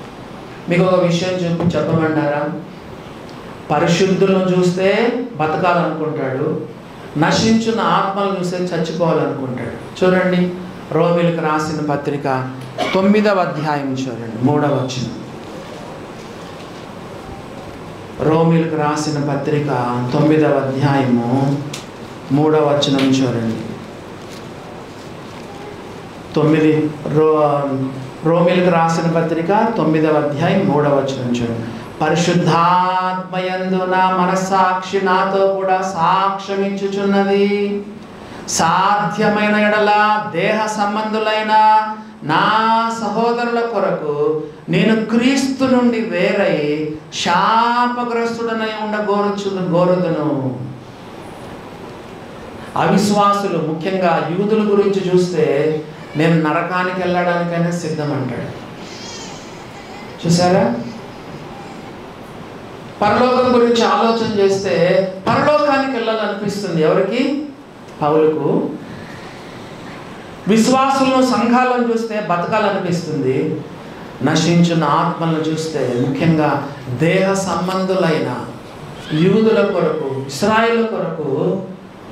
మీకు ఒక విషయం చెప్పమంటారా? పరిశుద్ధులను చూస్తే బతకాలనుకుంటాడు, నశించిన ఆత్మలను చూస్తే చచ్చిపోవాలనుకుంటాడు. చూడండి, రోమీయులకు రాసిన పత్రిక 9వ అధ్యాయం చూడండి, 3వ వచనం. రోమీయులకు రాసిన పత్రిక 9వ అధ్యాయము 3వ వచనం చూడండి. రోమీయులకు రాసిన పత్రిక 9వ అధ్యాయం 3వ వచనం చూడండి. పరిశుద్ధాత్మయందు నా మనస్సాక్షి నాతో కూడా సాక్ష్యం ఇచ్చుచున్నది, సాధ్యమైన ఎడల దేహ సంబంధులైన నా సహోదరుల కొరకు నేను క్రీస్తు నుండి వేరై శాపగ్రస్తుడనై గోరుదును. అవిశ్వాసులు, ముఖ్యంగా యూదుల గురించి చూస్తే నేను నరకానికి వెళ్ళడానికైనా సిద్ధం అంటాడు. చూసారా? పరలోకం గురించి ఆలోచన చేస్తే పరలోకానికి వెళ్ళాలనిపిస్తుంది. ఎవరికి? పౌలుకు. విశ్వాసులను, సంఘాలను చూస్తే బతకాలనిపిస్తుంది. నశించిన ఆత్మలను చూస్తే, ముఖ్యంగా దేహ సంబంధులైన యూదుల కొరకు, ఇశ్రాయేలు కొరకు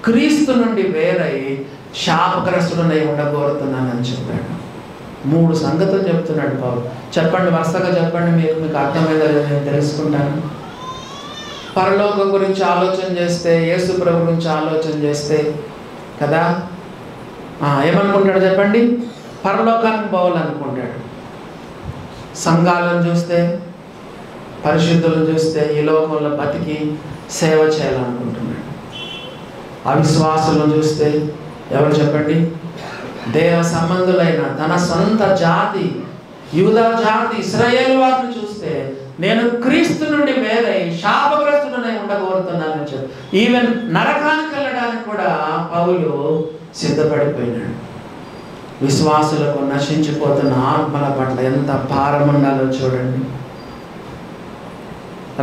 క్రీస్తు నుండి వేరై శాపగ్రస్తుడనై ఉండగోరుతున్నానని చెప్పాడు. 3 సంగతులు చెప్తున్నాడు పౌలు. చెప్పండి, వరుసగా చెప్పండి, మీకు అర్థమైందో నేను తెలుసుకుంటాను. పరలోకం గురించి ఆలోచన చేస్తే, యేసు ప్రభు గురించి ఆలోచన చేస్తే కదా ఏమనుకుంటాడు చెప్పండి? పరలోకానికి పోవాలనుకుంటాడు. సంఘాలను చూస్తే, పరిశుద్ధులను చూస్తే ఈ లోకంలో బతికి సేవ చేయాలనుకుంటున్నాడు. అవిశ్వాసులను చూస్తే ఎవరు చెప్పండి? దేవ సంబంధులైన తన సొంత జాతి, యూదా జాతి, ఇశ్రాయేలు వారిని చూస్తే నేను క్రీస్తు నుండి వేరై శాపగ్రస్తుడనై ఉండగోరుతున్నానని చెప్పి ఈవెన్ నరకానికి వెళ్ళడానికి కూడా పౌలు సిద్ధపడిపోయినాడు. విశ్వాసులకు నశించిపోతున్న ఆత్మల పట్ల ఎంత భారం ఉండాలో చూడండి.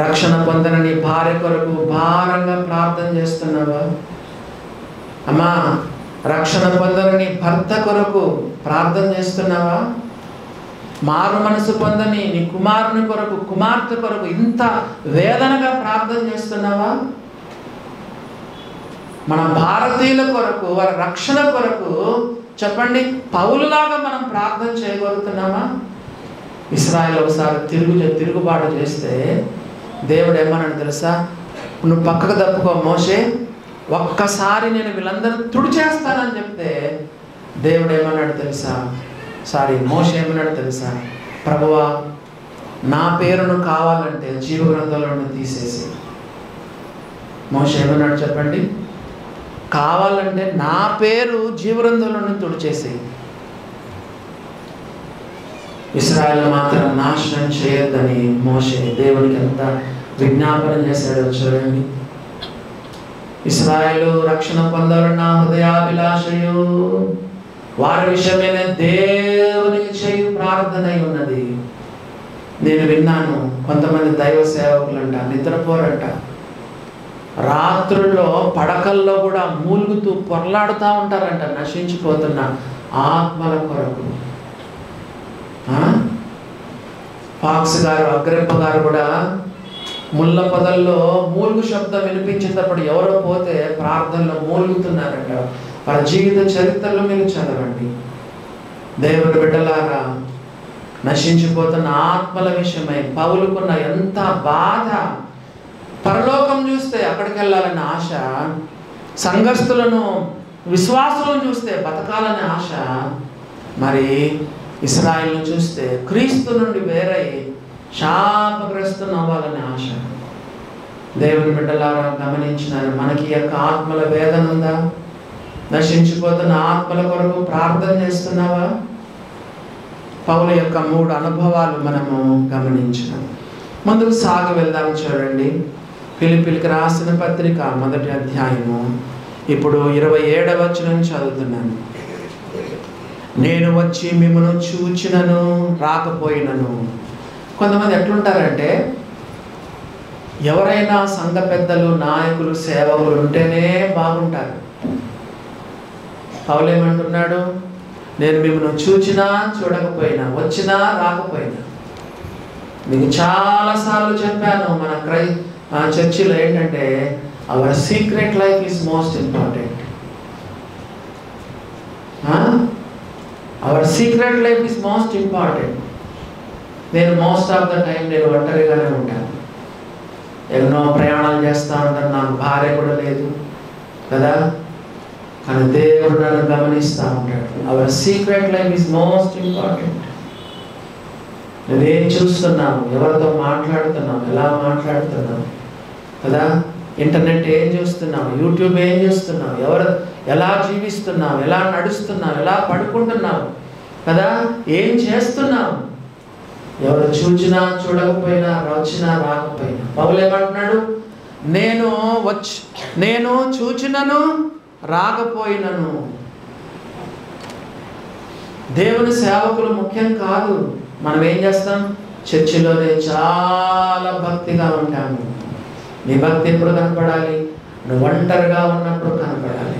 రక్షణ పొందిన నీ భార్య కొరకు భారంగా ప్రార్థన చేస్తున్నావా? అమ్మా, రక్షణ పొందిన నీ భర్త కొరకు ప్రార్థన చేస్తున్నావా? మారు మనసు పొందని నీ కుమారుని కొరకు, కుమార్తె కొరకు ఇంత వేదనగా ప్రార్థన చేస్తున్నావా? మన భారతీయుల కొరకు, వారి రక్షణ కొరకు చెప్పండి, పౌలులాగా మనం ప్రార్థన చేయగలుగుతున్నామా? ఇశ్రాయేలు ఒకసారి తిరుగుబాటు చేస్తే దేవుడు ఏమన్నాడు తెలుసా? నువ్వు పక్కకు తప్పుకో మోషే, ఒక్కసారి నేను వీళ్ళందరూ తుడిచేస్తానని చెప్తే దేవుడు ఏమన్నాడు తెలుసా? మోషే ఏమన్నాడు తెలుసా? ప్రభువా, నా పేరును కావాలంటే జీవ గ్రంథంలో తీసేసి. మోషే ఏమన్నాడు చెప్పండి? కావాలంటే నా పేరు జీవ గ్రంథంలో తుడిచేసి. ఇశ్రాయేలు మాత్రం నాశనం చేయొద్దని మోషే దేవునికి ఎంత విజ్ఞాపన చేశాడో చూడండి. ఇశ్రాయేలు రక్షణ పొందాలన్న హృదయాభిలాషయు వారి విషయమే దేవునికి చేయు ప్రార్థన అయి ఉన్నది. నేను విన్నాను, కొంతమంది దైవ సేవకులంట నిద్రపోరంట, రాత్రుల్లో పడకల్లో కూడా మూలుగుతూ పొరలాడుతూ ఉంటారంట నశించిపోతున్న ఆత్మల కొరకు. ఫాక్స్ గారు, అగ్రిప్ప గారు కూడా ముళ్ళ పొదల్లో మూలుగు శబ్దం వినిపించేటప్పుడు ఎవరో పోతే ప్రార్థనలో మూలుగుతున్నారంట. వారి జీవిత చరిత్రలో మీరు చదవండి. దేవుని బిడ్డలారా, నశించిపోతున్న ఆత్మల విషయమై పౌలుకున్న ఎంత బాధ. పరలోకం చూస్తే అక్కడికి వెళ్ళాలన్న ఆశ, సంఘస్థులను విశ్వాసులను చూస్తే బతకాలనే ఆశ, మరి ఇశ్రాయేలును చూస్తే క్రీస్తు నుండి వేరై శాపగ్రస్తులు అవ్వాలనే ఆశ. దేవుని బిడ్డలారా గమనించినారు, మనకి యొక్క ఆత్మల వేదన ఉందా? నశించిపోతున్న ఆత్మల కొరకు ప్రార్థన చేస్తున్నావా? పౌలు యొక్క 3 అనుభవాలు మనము గమనించాం. ముందుకు సాగి వెళ్దాం. చూడండి, ఫిలిప్పీలకు రాసిన పత్రిక 1వ అధ్యాయము ఇప్పుడు 27వ వచనం చదువుతున్నాను. నేను వచ్చి మిమ్మను చూచినను రాకపోయినను. కొంతమంది ఎట్లుంటారంటే, ఎవరైనా సంఘ పెద్దలు, నాయకులు, సేవకులు ఉంటేనే బాగుంటారు. పౌలు ఏమంటున్నాడు? నేను మిమ్మల్ని చూచినా చూడకపోయినా, వచ్చినా రాకపోయినా. మీకు చాలాసార్లు చెప్పాను, మన చర్చిలో ఏంటంటే, our secret life is most important. Our secret life is most important. నేను మోస్ట్ ఆఫ్ ద టైం నేను ఒంటరిగానే ఉంటాను. ఎన్నో ప్రయాణాలు చేస్తూ ఉంటాను, నాకు భార్య కూడా లేదు కదా, కానీ దేవుడు నన్ను గమనిస్తూ ఉంటాడు. Our secret life is most important. నువ్వేం చూస్తున్నావు, ఎవరితో మాట్లాడుతున్నావు, ఎలా మాట్లాడుతున్నావు కదా, ఇంటర్నెట్ ఏం చూస్తున్నావు, యూట్యూబ్ ఏం చూస్తున్నావు, ఎలా జీవిస్తున్నావు, ఎలా నడుస్తున్నావు, ఎలా పడుకుంటున్నావు కదా, ఏం చేస్తున్నావు. ఎవరు చూచినా చూడకపోయినా, వచ్చినా రాకపోయినా. పౌలు ఏమంటున్నాడు? నేను చూచినను రాకపోయినను. దేవుని సేవకులు ముఖ్యం కాదు. మనం ఏం చేస్తాం? చర్చిలోనే చాలా భక్తిగా ఉంటాము. నీ భక్తి ఎప్పుడు కనపడాలి? నువ్వు ఒంటరిగా ఉన్నప్పుడు కనపడాలి.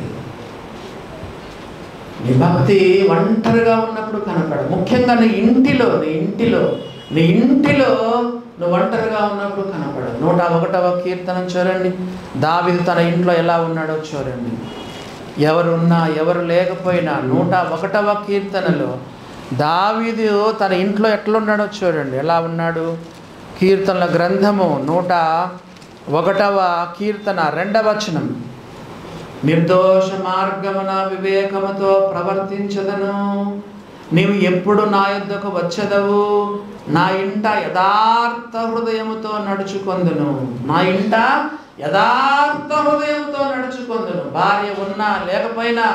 నీ భక్తి ఒంటరిగా ఉన్నప్పుడు కనపడాలి. ముఖ్యంగా నీ ఇంటిలో నువ్వు ఒంటరిగా ఉన్నప్పుడు కనపడాలి. 101వ కీర్తన చూడండి. దావీదు తన ఇంట్లో ఎలా ఉన్నాడో చూడండి. ఎవరున్నా ఎవరు లేకపోయినా 101వ కీర్తనలో దావీదు తన ఇంట్లో ఎట్లున్నాడో చూడండి. ఎలా ఉన్నాడు? కీర్తనల గ్రంథము 101వ కీర్తన 2వ వచనం. నిర్దోష మార్గమున వివేకముతో ప్రవర్తించదను. నీవు ఎప్పుడు నా యొద్దకు వచ్చెదవు? నా ఇంట యథార్థ హృదయముతో నడుచుకొందును. నా ఇంట యథార్థ హృదయంతో నడుచుకొందును. భార్య ఉన్నా లేకపోయినా,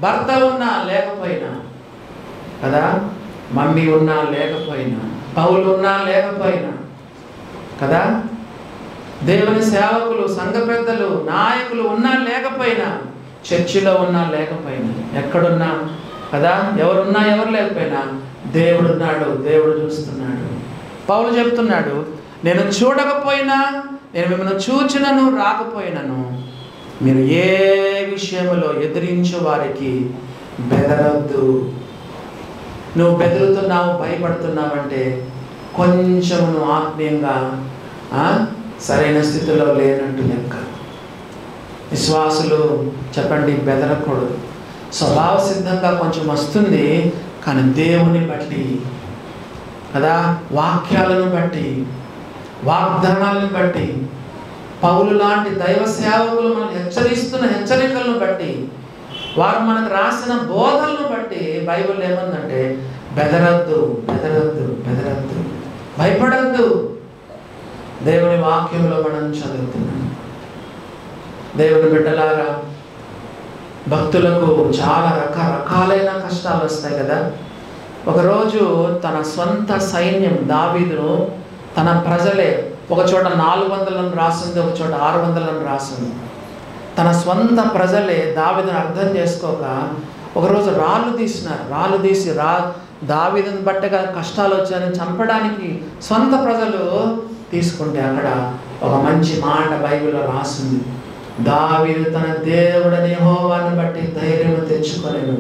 భర్త ఉన్నా లేకపోయినా కదా, మమ్మీ ఉన్నా లేకపోయినా, పౌలు ఉన్నా లేకపోయినా కదా, దేవుని సేవకులు, సంఘ పెద్దలు, నాయకులు ఉన్నా లేకపోయినా, చర్చిలో ఉన్నా లేకపోయినా, ఎక్కడున్నా కదా, ఎవరున్నా ఎవరు లేకపోయినా దేవుడు ఉన్నాడు, దేవుడు చూస్తున్నాడు. పౌలు చెప్తున్నాడు, నేను చూడకపోయినా, నేను మిమ్మల్ని చూచినను రాకపోయినను, మీరు ఏ విషయంలో ఎదిరించు వారికి బెదరొద్దు. నువ్వు బెదురుతున్నావు, భయపడుతున్నావంటే కొంచెం నువ్వు ఆత్మీయంగా సరైన స్థితిలో లేనట్టు లెక్క. విశ్వాసులు చెప్పండి, బెదరకూడదు. స్వభావ సిద్ధంగా కొంచెం వస్తుంది, కానీ దేవుని బట్టి కదా, వాక్యాలను బట్టి, వాగ్దానాలను బట్టి, పౌలు లాంటి దైవ సేవకులు మనల్ని హెచ్చరిస్తున్న హెచ్చరికలను బట్టి, వారు మనకు రాసిన బోధనలను బట్టి బైబిల్ ఏమందంటే, బెదరద్దు, బెదరద్దు, బెదరద్దు, భయపడద్దు. దేవుని వాక్యంలో మనం చదువుతున్నాం. దేవుని బిడ్డలారా, భక్తులకు చాలా రకరకాలైన కష్టాలు వస్తాయి కదా. ఒకరోజు తన సొంత సైన్యం దావీదును తన ప్రజలే, ఒక చోట 400 రాసింది, ఒక చోట 600 రాసింది. తన సొంత ప్రజలే దావీదును అర్థం చేసుకోక ఒకరోజు రాళ్ళు తీసి దావీదుని బట్టగా కష్టాలు వచ్చాయని చంపడానికి సొంత ప్రజలు తీసుకుంటే అక్కడ ఒక మంచి మాట బైబిల్లో రాసింది. దావీదు తన దేవుడని యెహోవాను బట్టి ధైర్యం తెచ్చుకొనెను.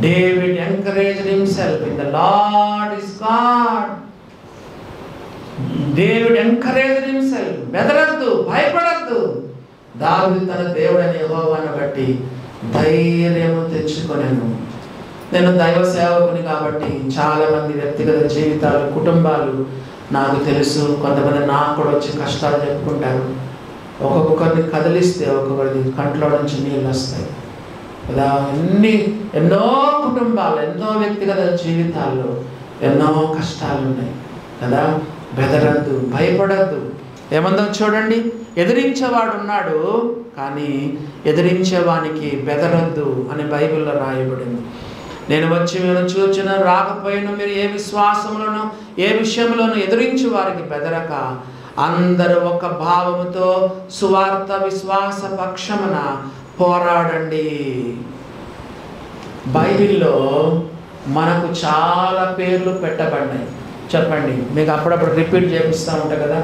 David encouraged himself in the Lord is God. David encouraged himself. బెదరద్దు, భయపడద్దు. దావీదు తన దేవుడని యెహోవాను బట్టి ధైర్యము తెచ్చుకొనెను. నేను దైవ సేవకుని కాబట్టి చాలామంది వ్యక్తిగత జీవితాలు, కుటుంబాలు నాకు తెలుసు. కొంతమంది నాకు కూడా వచ్చి కష్టాలు చెప్పుకుంటారు. ఒక్కొక్కరిని కదిలిస్తే ఒక్కొక్కరి కంట్లో నుంచి నీళ్ళు వస్తాయి కదా. ఎన్నో కుటుంబాలు, ఎన్నో వ్యక్తిగత జీవితాల్లో ఎన్నో కష్టాలు ఉన్నాయి కదా. బెదరద్దు, భయపడద్దు. ఏమందో చూడండి, ఎదిరించేవాడు ఉన్నాడు కానీ ఎదిరించేవానికి బెదరద్దు అని బైబిల్లో రాయబడింది. నేను వచ్చి మీరు చూచిన రాకపోయినా మీరు ఏ విశ్వాసంలోనూ ఏ విషయంలోనూ ఎదిరించి వారికి బెదరక అందరూ ఒక భావముతో సువార్త విశ్వాస పక్షమున పోరాడండి. బైబిల్లో మనకు చాలా పేర్లు పెట్టబడినాయి. చెప్పండి, మీకు అప్పుడప్పుడు రిపీట్ చేపిస్తూ ఉంటా కదా.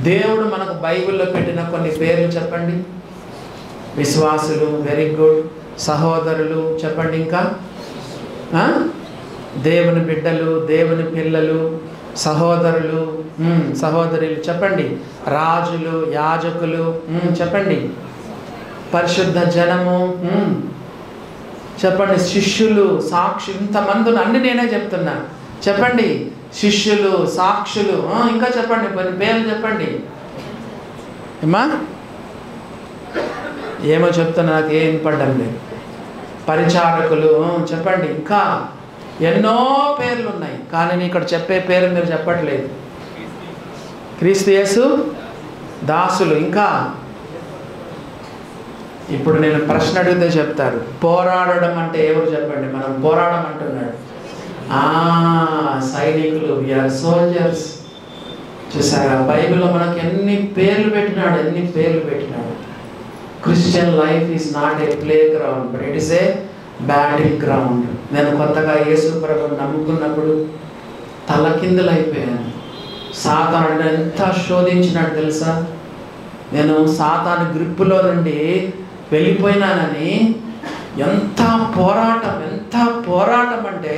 దేవుడు మనకు బైబిల్లో పెట్టిన కొన్ని పేర్లు చెప్పండి. విశ్వాసులు, వెరీ గుడ్. సహోదరులు చెప్పండి. ఇంకా దేవుని బిడ్డలు, దేవుని పిల్లలు, సహోదరులు, సహోదరులు చెప్పండి. రాజులు, యాజకులు చెప్పండి. పరిశుద్ధ జనము చెప్పండి. శిష్యులు, సాక్షులు, ఇంతమంది అన్ని నేనే చెప్తున్నా. చెప్పండి. శిష్యులు, సాక్షులు, ఇంకా చెప్పండి. కొన్ని పేర్లు చెప్పండి. ఏమా ఏమో చెప్తున్నా, నాకు ఏం పడ్డం లేదు. పరిచారకులు చెప్పండి. ఇంకా ఎన్నో పేర్లు ఉన్నాయి కానీ నేను ఇక్కడ చెప్పే పేరు మీరు చెప్పట్లేదు. క్రీస్తు యేసు దాసులు. ఇంకా ఇప్పుడు నేను ప్రశ్న అడిగితే చెప్తారు. పోరాడడం అంటే ఎవరు చెప్పండి. మనం పోరాడమంటున్నాడు. సైనికులు, వీఆర్ సోల్జర్స్. చూసారా, బైబిల్లో మనకు ఎన్ని పేర్లు పెట్టినాడు. Christian life is not a play ground but it is a battle ground. నేను కొత్తగా యేసు ప్రభువుని నమ్ముకున్నప్పుడు తలకిందులైపోయాను. సాతానుడు ఎంత శోధించినాడు తెలుసా. నేను సాతాను గ్రిప్పులో నుండి వెళ్ళిపోయినానని ఎంత పోరాటం అంటే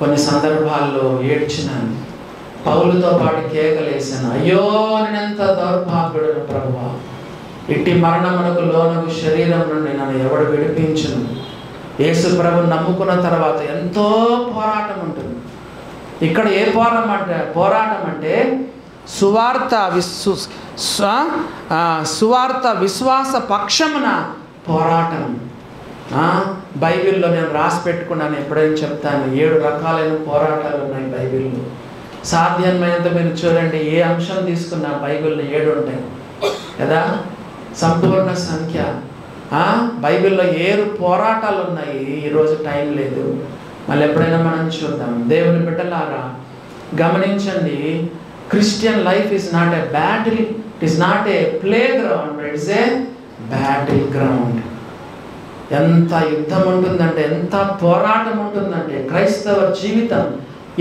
కొన్ని సందర్భాల్లో ఏడ్చినాను. పౌలుతో పాటు కేకలేసాను. అయ్యో నేనెంత దౌర్భాగ్యుడను ప్రభువా, ఇట్టి మరణమునకు లోనగు శరీరం నుండి నన్ను ఎవడు విడిపించును. యేసు ప్రభువుని నమ్ముకున్న తర్వాత ఎంతో పోరాటం ఉంటుంది. ఇక్కడ ఏ పోరాటం అంటే సువార్త విశ్వాస పక్షమున పోరాటం. బైబిల్లో నేను రాసి పెట్టుకున్నాను, ఎప్పుడైనా చెప్తాను. 7 రకాలైన పోరాటాలు ఉన్నాయి బైబిల్లో. సాధ్యమైనంత మీరు చూడండి, ఏ అంశం తీసుకున్నా బైబిల్లో 7 ఉంటాయి కదా. సంపూర్ణ సంఖ్య. బైబిల్లో 7 పోరాటాలు ఉన్నాయి. ఈరోజు టైం లేదు, మళ్ళీ ఎప్పుడైనా మనం చూద్దాం. దేవుని బిడ్డలారా గమనించండి, Christian life is not a battle, it is not a play ground, it is a battle ground. ఎంత యుద్ధం ఉంటుందంటే, ఎంత పోరాటం ఉంటుందంటే క్రైస్తవ జీవితం.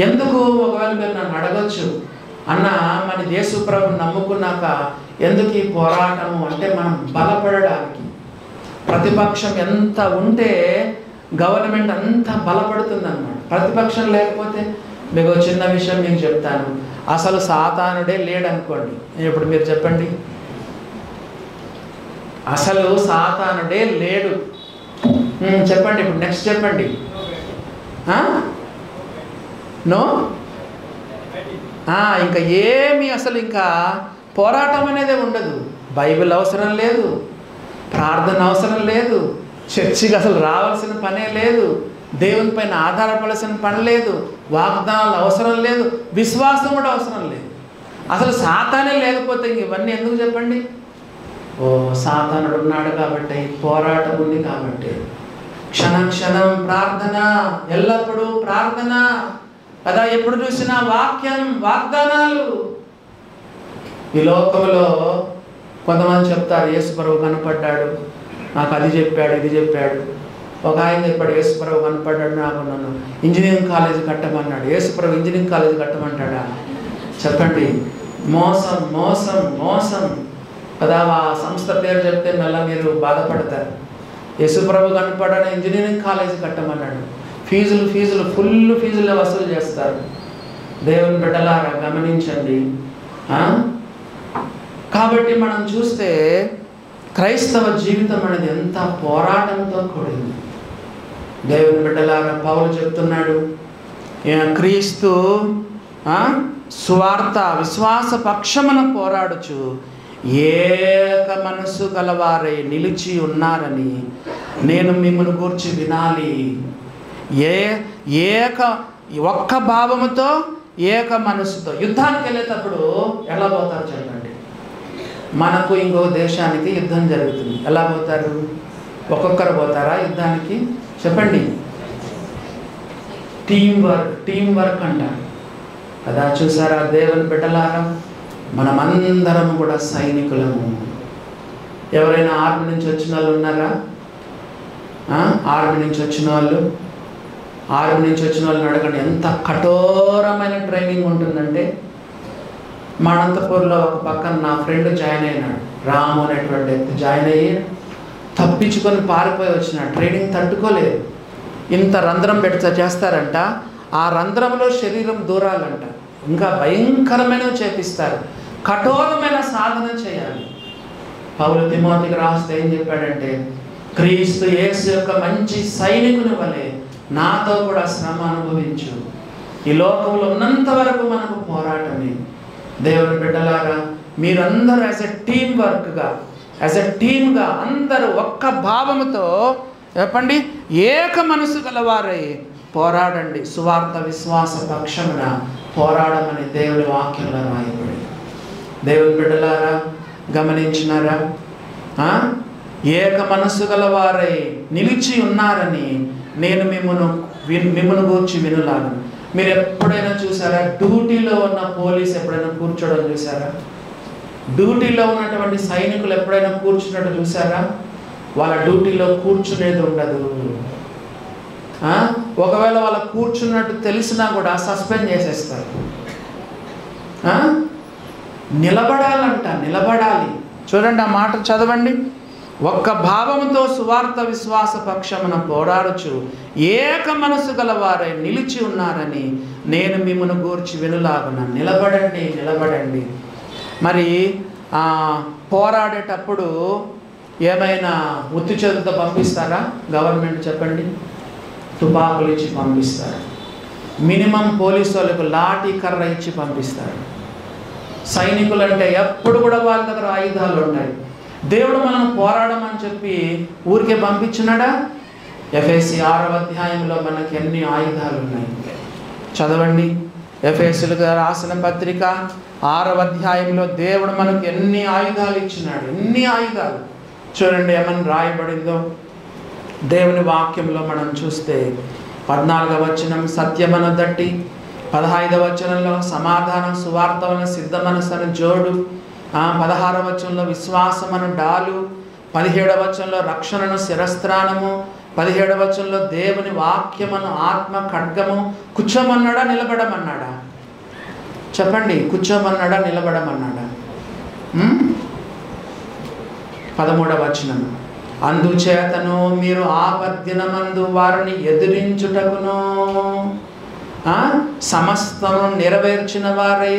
ఎందుకు ఒకవేళ మీరు నన్ను అడగచ్చు, అన్న మన యేసు ప్రభువుని నమ్ముకున్నాక ఎందుకు ఈ పోరాటము అంటే, మనం బలపడడానికి. ప్రతిపక్షం ఎంత ఉంటే గవర్నమెంట్ అంత బలపడుతుంది అన్నమాట. ప్రతిపక్షం లేకపోతే, మీకు చిన్న విషయం మీకు చెప్తాను. అసలు సాతానుడే లేడనుకోండి, ఇప్పుడు మీరు చెప్పండి. అసలు సాతానుడే లేడు చెప్పండి. ఇప్పుడు నెక్స్ట్ చెప్పండి. నో, ఇంకా ఏమి అసలు ఇంకా పోరాటం అనేది ఉండదు. బైబిల్ అవసరం లేదు, ప్రార్థన అవసరం లేదు, చర్చికి అసలు రావాల్సిన పనే లేదు, దేవుని పైన ఆధారపడాల్సిన పని లేదు, వాగ్దానాలు అవసరం లేదు, విశ్వాసం కూడా అవసరం లేదు. అసలు సాతానే లేకపోతే ఇంక ఇవన్నీ ఎందుకు చెప్పండి. సాతానుడు ఉన్నాడు కాబట్టి, పోరాటం ఉంది కాబట్టి. క్షణం క్షణం ప్రార్థన, ఎల్లప్పుడూ ప్రార్థన కదా. ఎప్పుడు చూసినా వాక్యం, వాగ్దానాలు. ఈ లోకంలో కొంతమంది చెప్తారు యేసు ప్రభు కనపడ్డాడు, నాకు అది చెప్పాడు, ఇది చెప్పాడు. ఒక ఆయన చెప్పాడు యేసు ప్రభు కనపడ్డాడు, నాకు నన్ను ఇంజనీరింగ్ కాలేజ్ కట్టమన్నాడు. యేసు ప్రభు ఇంజనీరింగ్ కాలేజ్ కట్టమంటాడా? చెప్పండి. మోసం మోసం మోసం కదా. ఆ సంస్థ పేరు చెప్తే మళ్ళీ మీరు బాధపడతారు. యేసు ప్రభు కనపడ్డాడు, ఇంజనీరింగ్ కాలేజ్ కట్టమన్నాడు. ఫీజులు ఫుల్ ఫీజులు వసూలు చేస్తారు. దేవుని బిడ్డలారా గమనించండి. కాబట్టి మనం చూస్తే క్రైస్తవ జీవితం అనేది ఎంత పోరాటంతో కూడింది. దేవుని బిడ్డలారా పౌలు చెప్తున్నాడు, క్రీస్తు సువార్త విశ్వాస పక్షమున పోరాడుచు ఏక మనసు గలవారై నిలిచి ఉన్నారని నేను మిమ్మల్ని గూర్చి వినాలి. ఒక్క భావముతో ఏక మనసుతో యుద్ధానికి వెళ్ళేటప్పుడు ఎలా పోతారు చెప్పండి. మనకు ఇంకో దేశానికి యుద్ధం జరుగుతుంది, ఎలా పోతారు? ఒక్కొక్కరు పోతారా యుద్ధానికి? చెప్పండి. టీం వర్క్ అంటారు కదా. చూసారా దేవుని బిడ్డలారా, మనమందరం కూడా సైనికులము. ఎవరైనా ఆర్మీ నుంచి వచ్చిన వాళ్ళు ఉన్నారా? ఆర్మీ నుంచి వచ్చిన వాళ్ళని అడగండి, ఎంత కఠోరమైన ట్రైనింగ్ ఉంటుందంటే. మా అనంతపూర్లో ఒక పక్కన నా ఫ్రెండ్ జాయిన్ అయినాడు, రాము అనేటువంటి వ్యక్తి జాయిన్ అయ్యి తప్పించుకొని పారిపోయి వచ్చినాడు. ట్రైనింగ్ తట్టుకోలేదు. ఇంత రంధ్రం చేస్తారంట, ఆ రంధ్రంలో శరీరం దూరాలంట, ఇంకా భయంకరమైనవి చేపిస్తారు, కఠోరమైన సాధన చేయాలి. పౌలు తిమోతికి రాస్తే ఏం చెప్పాడంటే, క్రీస్తు యేసు యొక్క మంచి సైనికుని వలె నాతో కూడా శ్రమ అనుభవించు. ఈ లోకంలో ఉన్నంత వరకు మనకు పోరాటమే. దేవుని బిడ్డలారా, మీరందరూ యాజ్ ఎ టీమ్గా అందరూ ఒక్క భావముతో చెప్పండి, ఏక మనసు గలవారై పోరాడండి. సువార్త విశ్వాస పక్షమున పోరాడమని దేవుని వాక్యంలో రాయబడి. దేవుని బిడ్డలారా గమనించినారా? ఏక మనసు గలవారై నిలిచి ఉన్నారని నేను మిమ్మల్ని గూర్చి వినులాను. మీరు ఎప్పుడైనా చూసారా? డ్యూటీలో ఉన్న పోలీస్ ఎప్పుడైనా కూర్చోవడం చూసారా? డ్యూటీలో ఉన్నటువంటి సైనికులు ఎప్పుడైనా కూర్చున్నట్టు చూసారా? వాళ్ళ డ్యూటీలో కూర్చునేది ఉండదు. ఒకవేళ వాళ్ళ కూర్చున్నట్టు తెలిసినా కూడా సస్పెండ్ చేసేస్తారు. నిలబడాలి. చూడండి, ఆ మాట చదవండి. ఒక్క భావముతో సువార్త విశ్వాస పక్షమున పోరాడుచు ఏక మనసు గలవారై నిలిచి ఉన్నారని నేను మిమ్మల్ని గూర్చి వినులాగున. నిలబడండి. మరి పోరాడేటప్పుడు ఏమైనా ఉత్తి చేతులతో పంపిస్తారా గవర్నమెంట్? చెప్పండి. తుపాకులు ఇచ్చి పంపిస్తారు. మినిమం పోలీసు వాళ్ళకు లాఠీ కర్ర ఇచ్చి పంపిస్తారు. సైనికులు అంటే ఎప్పుడు కూడా వాళ్ళ దగ్గర ఆయుధాలు ఉంటాయి. దేవుడు మనం పోరాడమని చెప్పి ఊరికే పంపించినాడా? ఎఫెసీ 6వ అధ్యాయంలో మనకి ఎన్ని ఆయుధాలు ఉన్నాయి చదవండి. ఎఫెసీయులకు రాసిన పత్రిక 6వ అధ్యాయంలో దేవుడు మనకు ఎన్ని ఆయుధాలు ఇచ్చినాడు, ఎన్ని ఆయుధాలు. చూడండి ఏమని రాయబడిందో దేవుని వాక్యంలో మనం చూస్తే 14వ వచనం సత్యమను దట్టి, 15వ వచనంలో సమాధానం సువార్తవన సిద్ధ మనసను జోడు, 16వ వచనంలో విశ్వాసమను డాలు, 17వ వచనంలో రక్షణను శిరస్త్రాణము, 17వ వచనంలో దేవుని వాక్యమను ఆత్మ ఖడ్గము. కూర్చోమన్నాడా నిలబడమన్నాడా? చెప్పండి, కూర్చోమన్నాడా నిలబడమన్నాడా? 13వ వచనం అందుచేతను మీరు ఆపద్దినమందు వారిని ఎదిరించుటకును సమస్తము నెరవేర్చిన వారై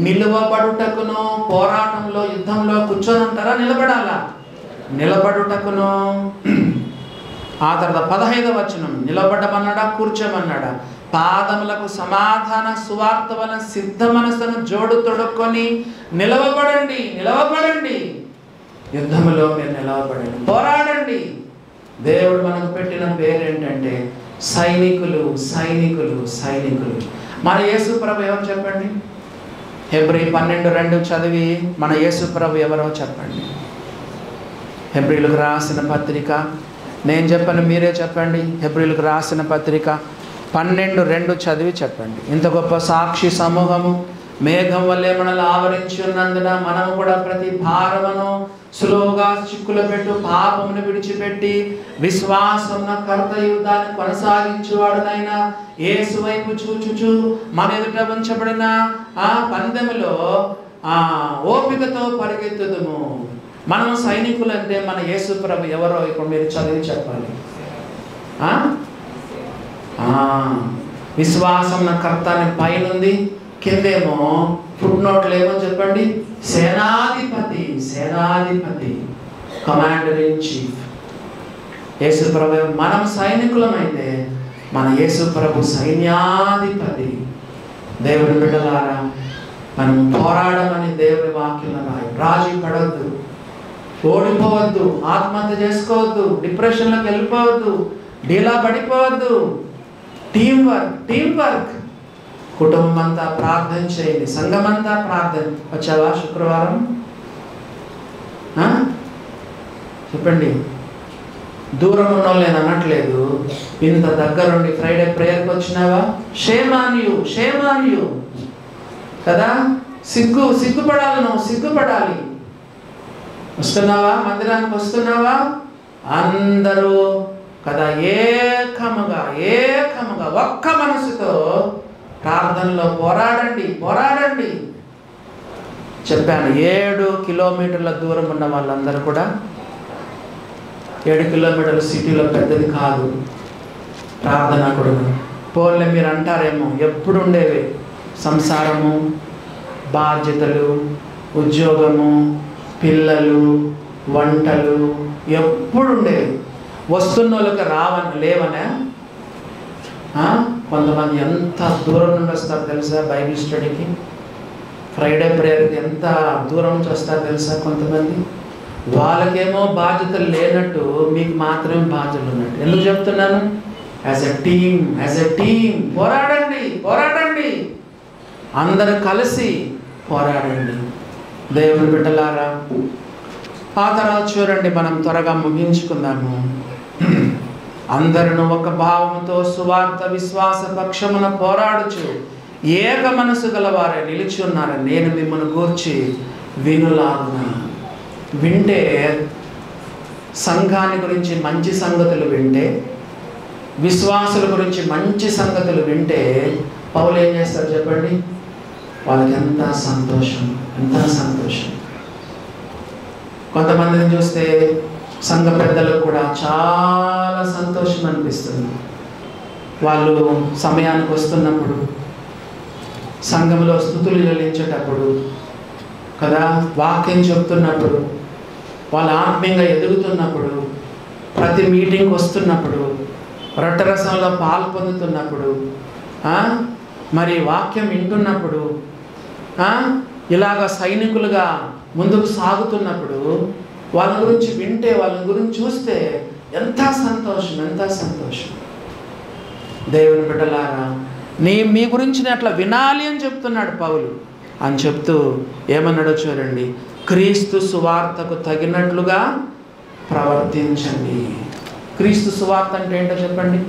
నిలువబడుటకును. పోరాటంలో యుద్ధంలో కూర్చొని ఉంటారా? నిలబడాలా? నిలబడుటకును. ఆ తర్వాత 15వ వచనం నిలబడమన్నాడా కూర్చోమన్నాడా? పాదములకు సమాధాన సువార్త వలన సిద్ధ మనసును జోడు తొడుక్కొని నిలవబడండి. యుద్ధములో మీరు నిలవబడండి, పోరాడండి. దేవుడు మనకు పెట్టిన పేరేంటంటే సైనికులు. మన యేసు ప్రభు ఎవరు చెప్పండి? హెబ్రీ 12:2 చదివి మన యేసు ప్రభు ఎవరో చెప్పండి. హెబ్రీలకు రాసిన పత్రిక నేను చెప్పను, మీరే చెప్పండి. హెబ్రీయులకు రాసిన పత్రిక 12:2 చదివి చెప్పండి. ఇంత గొప్ప సాక్షి సమూహము మేఘం వల్లే మనల్ని ఆవరించి ఉన్నందున మనము కూడా ప్రతి భారమును సులువుగా చిక్కులు పెట్టు పాపమును విడిచిపెట్టి విశ్వాసమున కర్తయు దాన్ని కొనసాగించువాడునైనా యేసు వైపు చూచుచు మన ఎదుట ఉంచబడిన ఆ పందెములో ఓపికతో పరిగెత్తుదుము. మనం సైనికులు అంటే మన యేసు ప్రభు ఎవరో ఇప్పుడు మీరు చదివి చెప్పాలి. విశ్వాసమున కర్త అనే పైనుంది, కిందేమో ఫుట్ నోట్లు ఏమో చెప్పండి, సేనాధిపతి, సేనాధిపతి, కమాండర్ ఇన్ చీఫ్ యేసు ప్రభు. మనం సైనికులమైతే మన యేసు ప్రభు సైన్యాధిపతి. దేవుని బిడ్డలారా, మనం పోరాడమని దేవుని వాక్యంలో రాజీ పడవద్దు, ఓడిపోవద్దు, ఆత్మహత్య చేసుకోవద్దు, డిప్రెషన్లోకి వెళ్ళిపోవద్దు, డీలా పడిపోవద్దు. Team work. కుటుంబం అంతా ప్రార్థన చేయండి, సంఘం అంతా ప్రార్థన. వచ్చావా శుక్రవారం? చెప్పండి. దూరం ఉన్న వాళ్ళు నేను అనట్లేదు, ఇంత దగ్గరుండి ఫ్రైడే ప్రేయర్కి వచ్చినావా? షేమాన్యు కదా. సిగ్గుపడాలి, నువ్వు సిగ్గుపడాలి. వస్తున్నావా? మందిరానికి వస్తున్నావా? అందరూ కదా ఏకముగా ఒక్క మనసుతో ప్రార్థనలో పోరాడండి. చెప్పాను, 7 కిలోమీటర్ల దూరం ఉన్న వాళ్ళందరూ కూడా, 7 కిలోమీటర్ల సిటీలో పెద్దది కాదు ప్రార్థన కూడా. పోన్లే మీరు అంటారేమో, ఎప్పుడు ఉండేవి సంసారము, బాధ్యతలు, ఉద్యోగము, పిల్లలు, వంటలు ఎప్పుడు ఉండేవి. వస్తున్న వాళ్ళకి లేవనా? కొంతమంది ఎంత దూరం నుండి వస్తారు తెలుసా బైబిల్ స్టడీకి, ఫ్రైడే ప్రేయర్కి ఎంత దూరం నుంచి వస్తారు తెలుసా కొంతమంది. వాళ్ళకేమో బాధ్యతలు లేనట్టు మీకు మాత్రమే బాధ్యతలు ఉన్నట్టు. ఎందుకు చెప్తున్నాను? యాజ్ ఎ టీమ్ పోరాడండి, అందరూ కలిసి పోరాడండి. దేవుని బిడ్డలారా, ఆ తర్వాత చూడండి, మనం త్వరగా ముగించుకుందాము. అందరూ ఒక భావముతో సువార్త విశ్వాస పక్షమున పోరాడుచు ఏక మనసు గలవారే నిలిచి ఉన్నారని నేను మిమ్మల్ని గూర్చి వినులాగున. వింటే, సంఘాన్ని గురించి మంచి సంగతులు వింటే, విశ్వాసుల గురించి మంచి సంగతులు వింటే పౌలు ఏం చేస్తారు చెప్పండి? వాళ్ళకి ఎంత సంతోషం. కొంతమందిని చూస్తే సంఘ పెద్దలకు కూడా చాలా సంతోషం అనిపిస్తుంది. వాళ్ళు సమయానికి వస్తున్నప్పుడు, సంఘంలో స్తుతులు చెల్లించేటప్పుడు కదా, వాక్యం చెప్తున్నప్పుడు, వాళ్ళు ఆత్మీయంగా ఎదుగుతున్నప్పుడు, ప్రతి మీటింగ్ వస్తున్నప్పుడు, రొట్టెరసంలో పాలు పొందుతున్నప్పుడు, మరి వాక్యం వింటున్నప్పుడు, ఇలాగ సైనికులుగా ముందుకు సాగుతున్నప్పుడు వాళ్ళ గురించి వింటే, వాళ్ళ గురించి చూస్తే ఎంత సంతోషం. దేవుని బిడ్డలారా, మీ గురించి అట్లా వినాలి అని చెప్తున్నాడు పౌలు. అని చెప్తూ ఏమన్నాడో చూడండి, క్రీస్తు సువార్తకు తగినట్లుగా ప్రవర్తించండి. క్రీస్తు సువార్త అంటే ఏంటో చెప్పండి?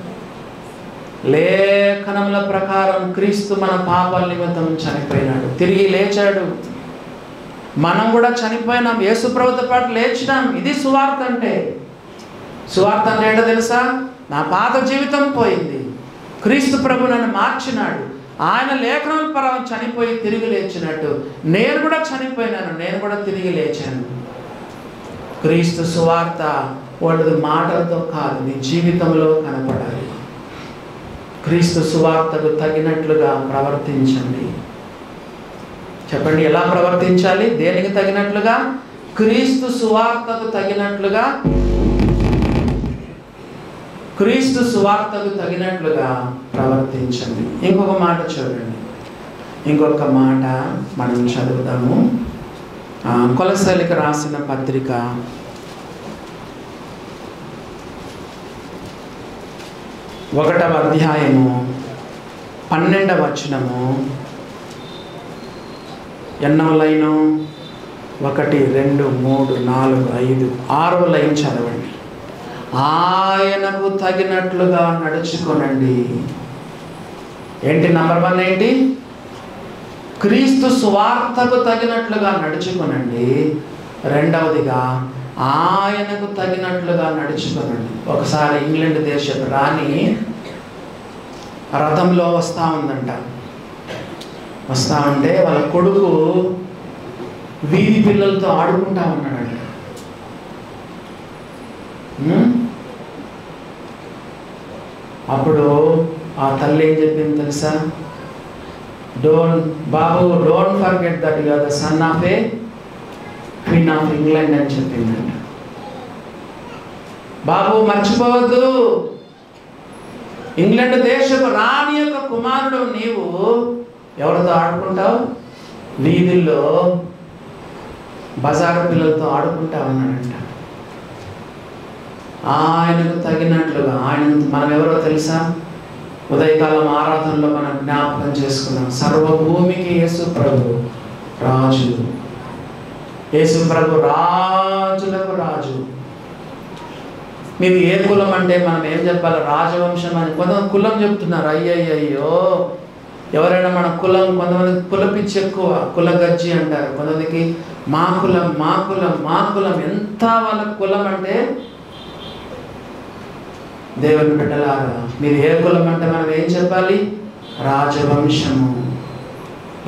లేఖనముల ప్రకారం క్రీస్తు మన పాపాల నిమిత్తం చనిపోయినాడు, తిరిగి లేచాడు. మనం కూడా చనిపోయినాం, యేసు ప్రభుతో పాటు లేచినాం. ఇది సువార్త అంటే. సువార్త అంటే ఏంటో తెలుసా? నా పాత జీవితం పోయింది, క్రీస్తు ప్రభు నన్ను మార్చినాడు, ఆయన లేఖనముల ప్రకారం చనిపోయి తిరిగి లేచినట్టు నేను కూడా చనిపోయినాను, నేను కూడా తిరిగి లేచాను. క్రీస్తు సువార్త వాళ్ళది మాటలతో కాదు, నీ జీవితంలో కనపడాలి. క్రీస్తు సువార్తకు తగినట్లుగా ప్రవర్తించండి. చెప్పండి, ఎలా ప్రవర్తించాలి? దేనికి తగినట్లుగా? క్రీస్తు సువార్తకు తగినట్లుగా. క్రీస్తు సువార్తకు తగినట్లుగా ప్రవర్తించండి. ఇంకొక మాట చూడండి, ఇంకొక మాట మనం చదువుదాము. కొలస్సీలకు రాసిన పత్రిక 1వ అధ్యాయము 12వ వచనము. ఎన్నవ లైను? 1, 2, 3, 4, 5, 6వ లైన్ చదవండి. ఆయనకు తగినట్లుగా నడుచుకోనండి. ఏంటి నంబర్ 1 ఏంటి? క్రీస్తు సువార్తకు తగినట్లుగా నడుచుకోనండి. రెండవదిగా ఆయనకు తగినట్లుగా నడుచుకోనండి. ఒకసారి ఇంగ్లాండ్ దేశపు రాణి రథంలో వస్తూ ఉందంట. వస్తూ ఉంటే వాళ్ళ కొడుకు వీధి పిల్లలతో ఆడుకుంటా ఉన్నాడంట. అప్పుడు ఆ తల్లి ఏం చెప్పింది తెలుసా? Don't forget that you are the son of a queen of England అని చెప్పిందంట. బాబు మర్చిపోవద్దు, ఇంగ్లాండ్ దేశపు రాణి యొక్క కుమారుడు నీవు. ఎవరితో ఆడుకుంటావు? వీధుల్లో బజారు పిల్లలతో ఆడుకుంటా ఉన్నాడంట. ఆయనకు తగినట్లుగా మనం ఎవరో తెలుసా? ఉదయకాలం ఆరాధనలో మనం జ్ఞాపకం చేసుకున్నాం. సర్వభూమికి యేసు ప్రభు రాజు. యేసు ప్రభు రాజులకు రాజు. మీది ఏ కులం అంటే మనం ఏం చెప్పాలి? రాజవంశం అని. కొంతమంది కులం చెప్తున్నారు. అయ్యయ్యో, ఎవరైనా మన కులం, కొంతమందికి కులపిచ్చి ఎక్కువ, కుల గజ్జి అంటారు. కొంతమందికి మా కులం మా కులం మా కులం. ఎంత వాళ్ళ కులం అంటే, దేవుని బిడ్డలారా, మీరు ఏ కులం అంటే మనం ఏం చెప్పాలి? రాజవంశము.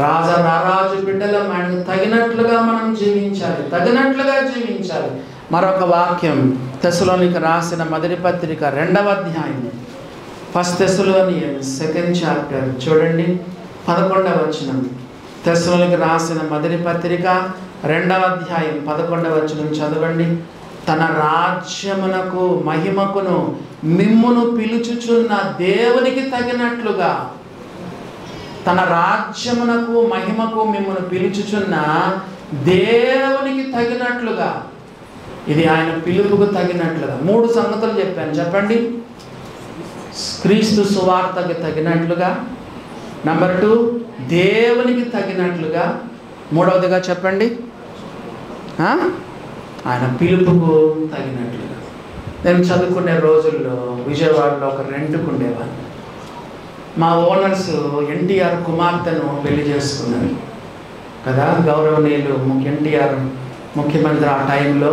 రారాజు బిడ్డలం. ఆయనకు తగినట్లుగా మనం జీవించాలి, తగినట్లుగా జీవించాలి. మరొక వాక్యం తెస్సలోనికీయులకు రాసిన మొదటి పత్రిక 2వ అధ్యాయం, 1 Thessalonians 2nd chapter చూడండి, 11వ వచనం. తెస్సలోనికీయులకు రాసిన మొదటి పత్రిక 2వ అధ్యాయం 11వ వచనం చదవండి. తన రాజ్యమునకు మహిమకును మిమ్మును పిలుచుచున్న దేవునికి తగినట్లుగా, తన రాజ్యమునకు మహిమకు మిమ్మును పిలుచుచున్న దేవునికి తగినట్లుగా, ఇది ఆయన పిలుపుకు తగినట్లుగా. 3 సంగతులు చెప్పాను, చెప్పండి. క్రీస్తు సువార్తకు తగినట్లుగా, నంబర్ 2 దేవునికి తగినట్లుగా, మూడవదిగా చెప్పండి ఆయన పిలుపుకు తగినట్లుగా. నేను చదువుకునే రోజుల్లో విజయవాడలో ఒక రెంట్కు ఉండేవాడిని. మా ఓనర్స్ ఎన్టీఆర్ కుమార్తెను పెళ్లి చేసుకున్నారు కదా. గౌరవనీయులు ఎన్టీఆర్ ముఖ్యమంత్రి ఆ టైంలో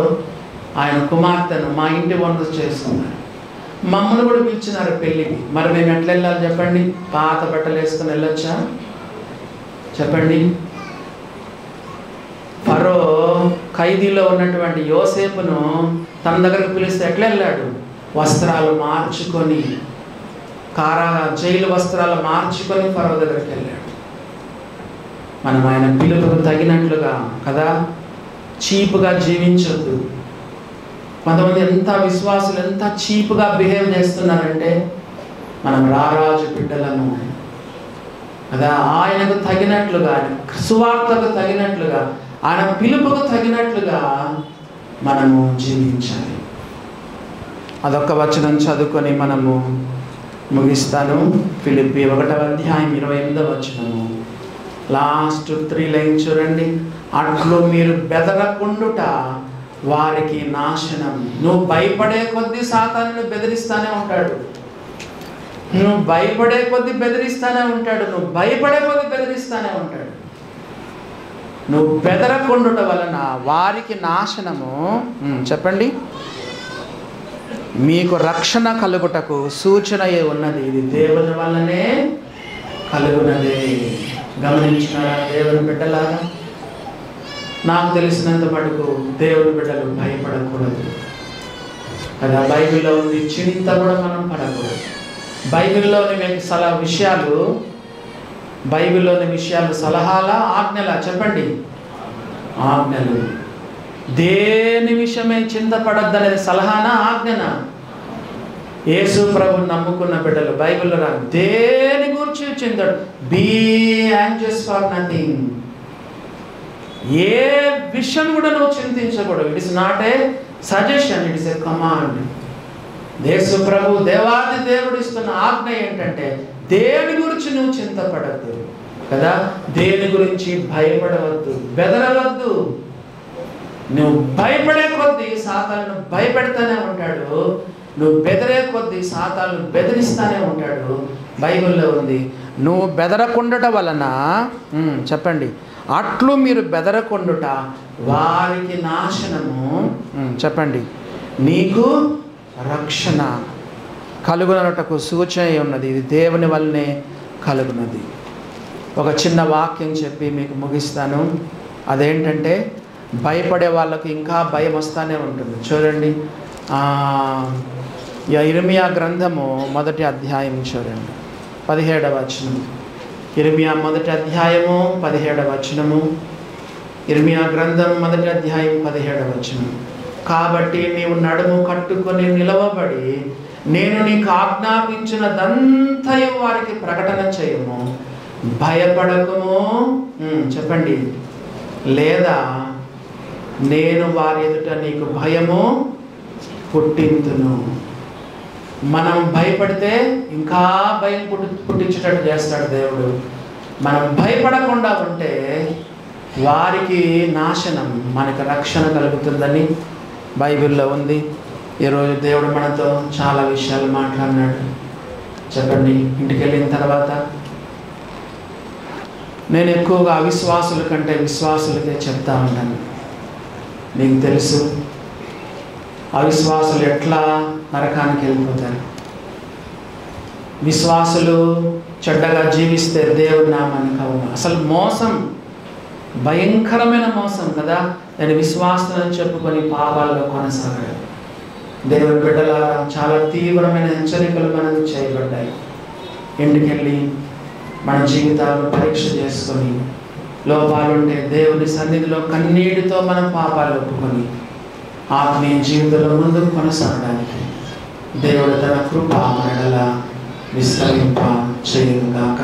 ఆయన కుమార్తెను మా ఇంటి ఓనర్స్ చేసుకున్నారు. మమ్మల్ని కూడా పిలిచినారు పెళ్ళికి. మరి మేము ఎట్లా వెళ్ళాలి చెప్పండి? పాత బట్టలు వేసుకొని వెళ్ళొచ్చా చెప్పండి? ఫరో ఖైదీలో ఉన్నటువంటి యోసేపును తన దగ్గరకు పిలిస్తే ఎట్లా వెళ్ళాడు? వస్త్రాలు మార్చుకొని, జైలు వస్త్రాలు మార్చుకొని ఫరో దగ్గరికి వెళ్ళాడు. మనం ఆయన పిలుపుకు తగినట్లుగా కదా, చీప్గా జీవించొద్దు. కొంతమంది ఎంత విశ్వాసులు ఎంత చీప్గా బిహేవ్ చేస్తున్నారంటే, మనం రారాజు బిడ్డలను కదా, ఆయనకు తగినట్లుగా, ఆయన సువార్తకు తగినట్లుగా, ఆయన పిలుపుకు తగినట్లుగా మనము జీవించాలి. అదొక వచనం చదువుకొని మనము ముగిస్తాను. ఫిలిప్పీ 1వ అధ్యాయం 28వ వచనము, లాస్ట్ 3 లైన్స్ చూడండి. అట్లు మీరు బెదరకుండుట వారికి నాశనం. నువ్వు భయపడే కొద్దీ సాతానుని బెదిరిస్తానే ఉంటాడు. నువ్వు భయపడే కొద్దీ బెదిరిస్తానే ఉంటాడు. నువ్వు భయపడే కొద్దీ బెదిరిస్తానే ఉంటాడు. నువ్వు బెదరకుండుట వలన వారికి నాశనము. చెప్పండి. మీకు రక్షణ కలుగుటకు సూచన ఉన్నది, ఇది దేవుని వల్లనే కలుగునదే. గమనించినారా దేవుని బిడ్డలారా? నాకు తెలిసినంత మటుకు దేవుని బిడ్డలు భయపడకూడదు కదా. బైబిల్లో ఉంది, చింత కూడా మనం పడకూడదు. బైబిల్లోని విషయాలు సలహాలా ఆజ్ఞలా చెప్పండి? ఆజ్ఞలు. దేని విషయమే చింతపడద్దనేది సలహానా ఆజ్ఞనా? యేసు ప్రభుని నమ్ముకున్న బిడ్డలు బైబిల్లో రా, దేని గురించి చింతడు. Be anxious for nothing. ఏ విషయం కూడా నువ్వు చింతించకూడదు. It is not a suggestion, it is a command. యేసు ప్రభు దేవాది దేవుడు ఇస్తున్న ఆజ్ఞ ఏంటంటే, దేని గురించి నువ్వు చింతపడద్దు కదా, దేని గురించి భయపడవద్దు, బెదరవద్దు. నువ్వు భయపడే కొద్దీ సాతాను భయపెడతానే ఉంటాడు. నువ్వు బెదిరే కొద్దీ సాతాను బెదిరిస్తానే ఉంటాడు. బైబిల్లో ఉంది, నువ్వు బెదరకుండుట వలన చెప్పండి, అట్లు మీరు బెదరకుండుట వారికి నాశనము, చెప్పండి, నీకు రక్షణ కలుగునటకు సూచన ఉన్నది. ఇది దేవుని వల్లనే కలుగునది. ఒక చిన్న వాక్యం చెప్పి మీకు ముగిస్తాను. అదేంటంటే, భయపడే వాళ్ళకు ఇంకా భయం వస్తూనే ఉంటుంది. చూడండి, ఇర్మియా గ్రంథము 1వ అధ్యాయం చూడండి, 17వ వచనం. ఇర్మియా 1వ అధ్యాయము 17వ వచనము. ఇర్మియా గ్రంథం 1వ అధ్యాయం 17వ వచనం. కాబట్టి నీవు నడుము కట్టుకొని నిలవబడి నేను నీకు ఆజ్ఞాపించినదంతయు వారికి ప్రకటన చేయము, భయపడకము, చెప్పండి, లేదా నేను వారి ఎదుట నీకు భయము పుట్టింతును. మనం భయపడితే ఇంకా భయం పుట్టించేటట్టు చేస్తాడు దేవుడు. మనం భయపడకుండా ఉంటే వారికి నాశనం, మనకు రక్షణ కలుగుతుందని బైబిల్లో ఉంది. ఈరోజు దేవుడు మనతో చాలా విషయాలు మాట్లాడినాడు. చెప్పండి, ఇంటికి వెళ్ళిన తర్వాత నేను ఎక్కువగా అవిశ్వాసుల కంటే విశ్వాసులకే చెప్తా ఉంటాను. నీకు తెలుసు అవిశ్వాసులు ఎట్లా నరకానికి వెళ్ళిపోతారు. విశ్వాసులు చెడ్డగా జీవిస్తే దేవుడి నామానికి అవును. అసలు మోసం, భయంకరమైన మోసం కదా. నేను విశ్వాసులను చెప్పుకొని పాపాల్లో కొనసాగాడు. దేవుని బిడ్డలారా, చాలా తీవ్రమైన హెచ్చరికలు మనకు చేయబడ్డాయి. ఇంటికెళ్ళి మన జీవితాలను పరీక్ష చేసుకొని లోపాలుంటే దేవుని సన్నిధిలో కన్నీటితో మనం పాపాలు ఒప్పుకొని ఆత్మీయ జీవితంలో ముందుకు కొనసాగడానికి దేవుడు తన కృప మనలా విస్తరింప చేయగాక.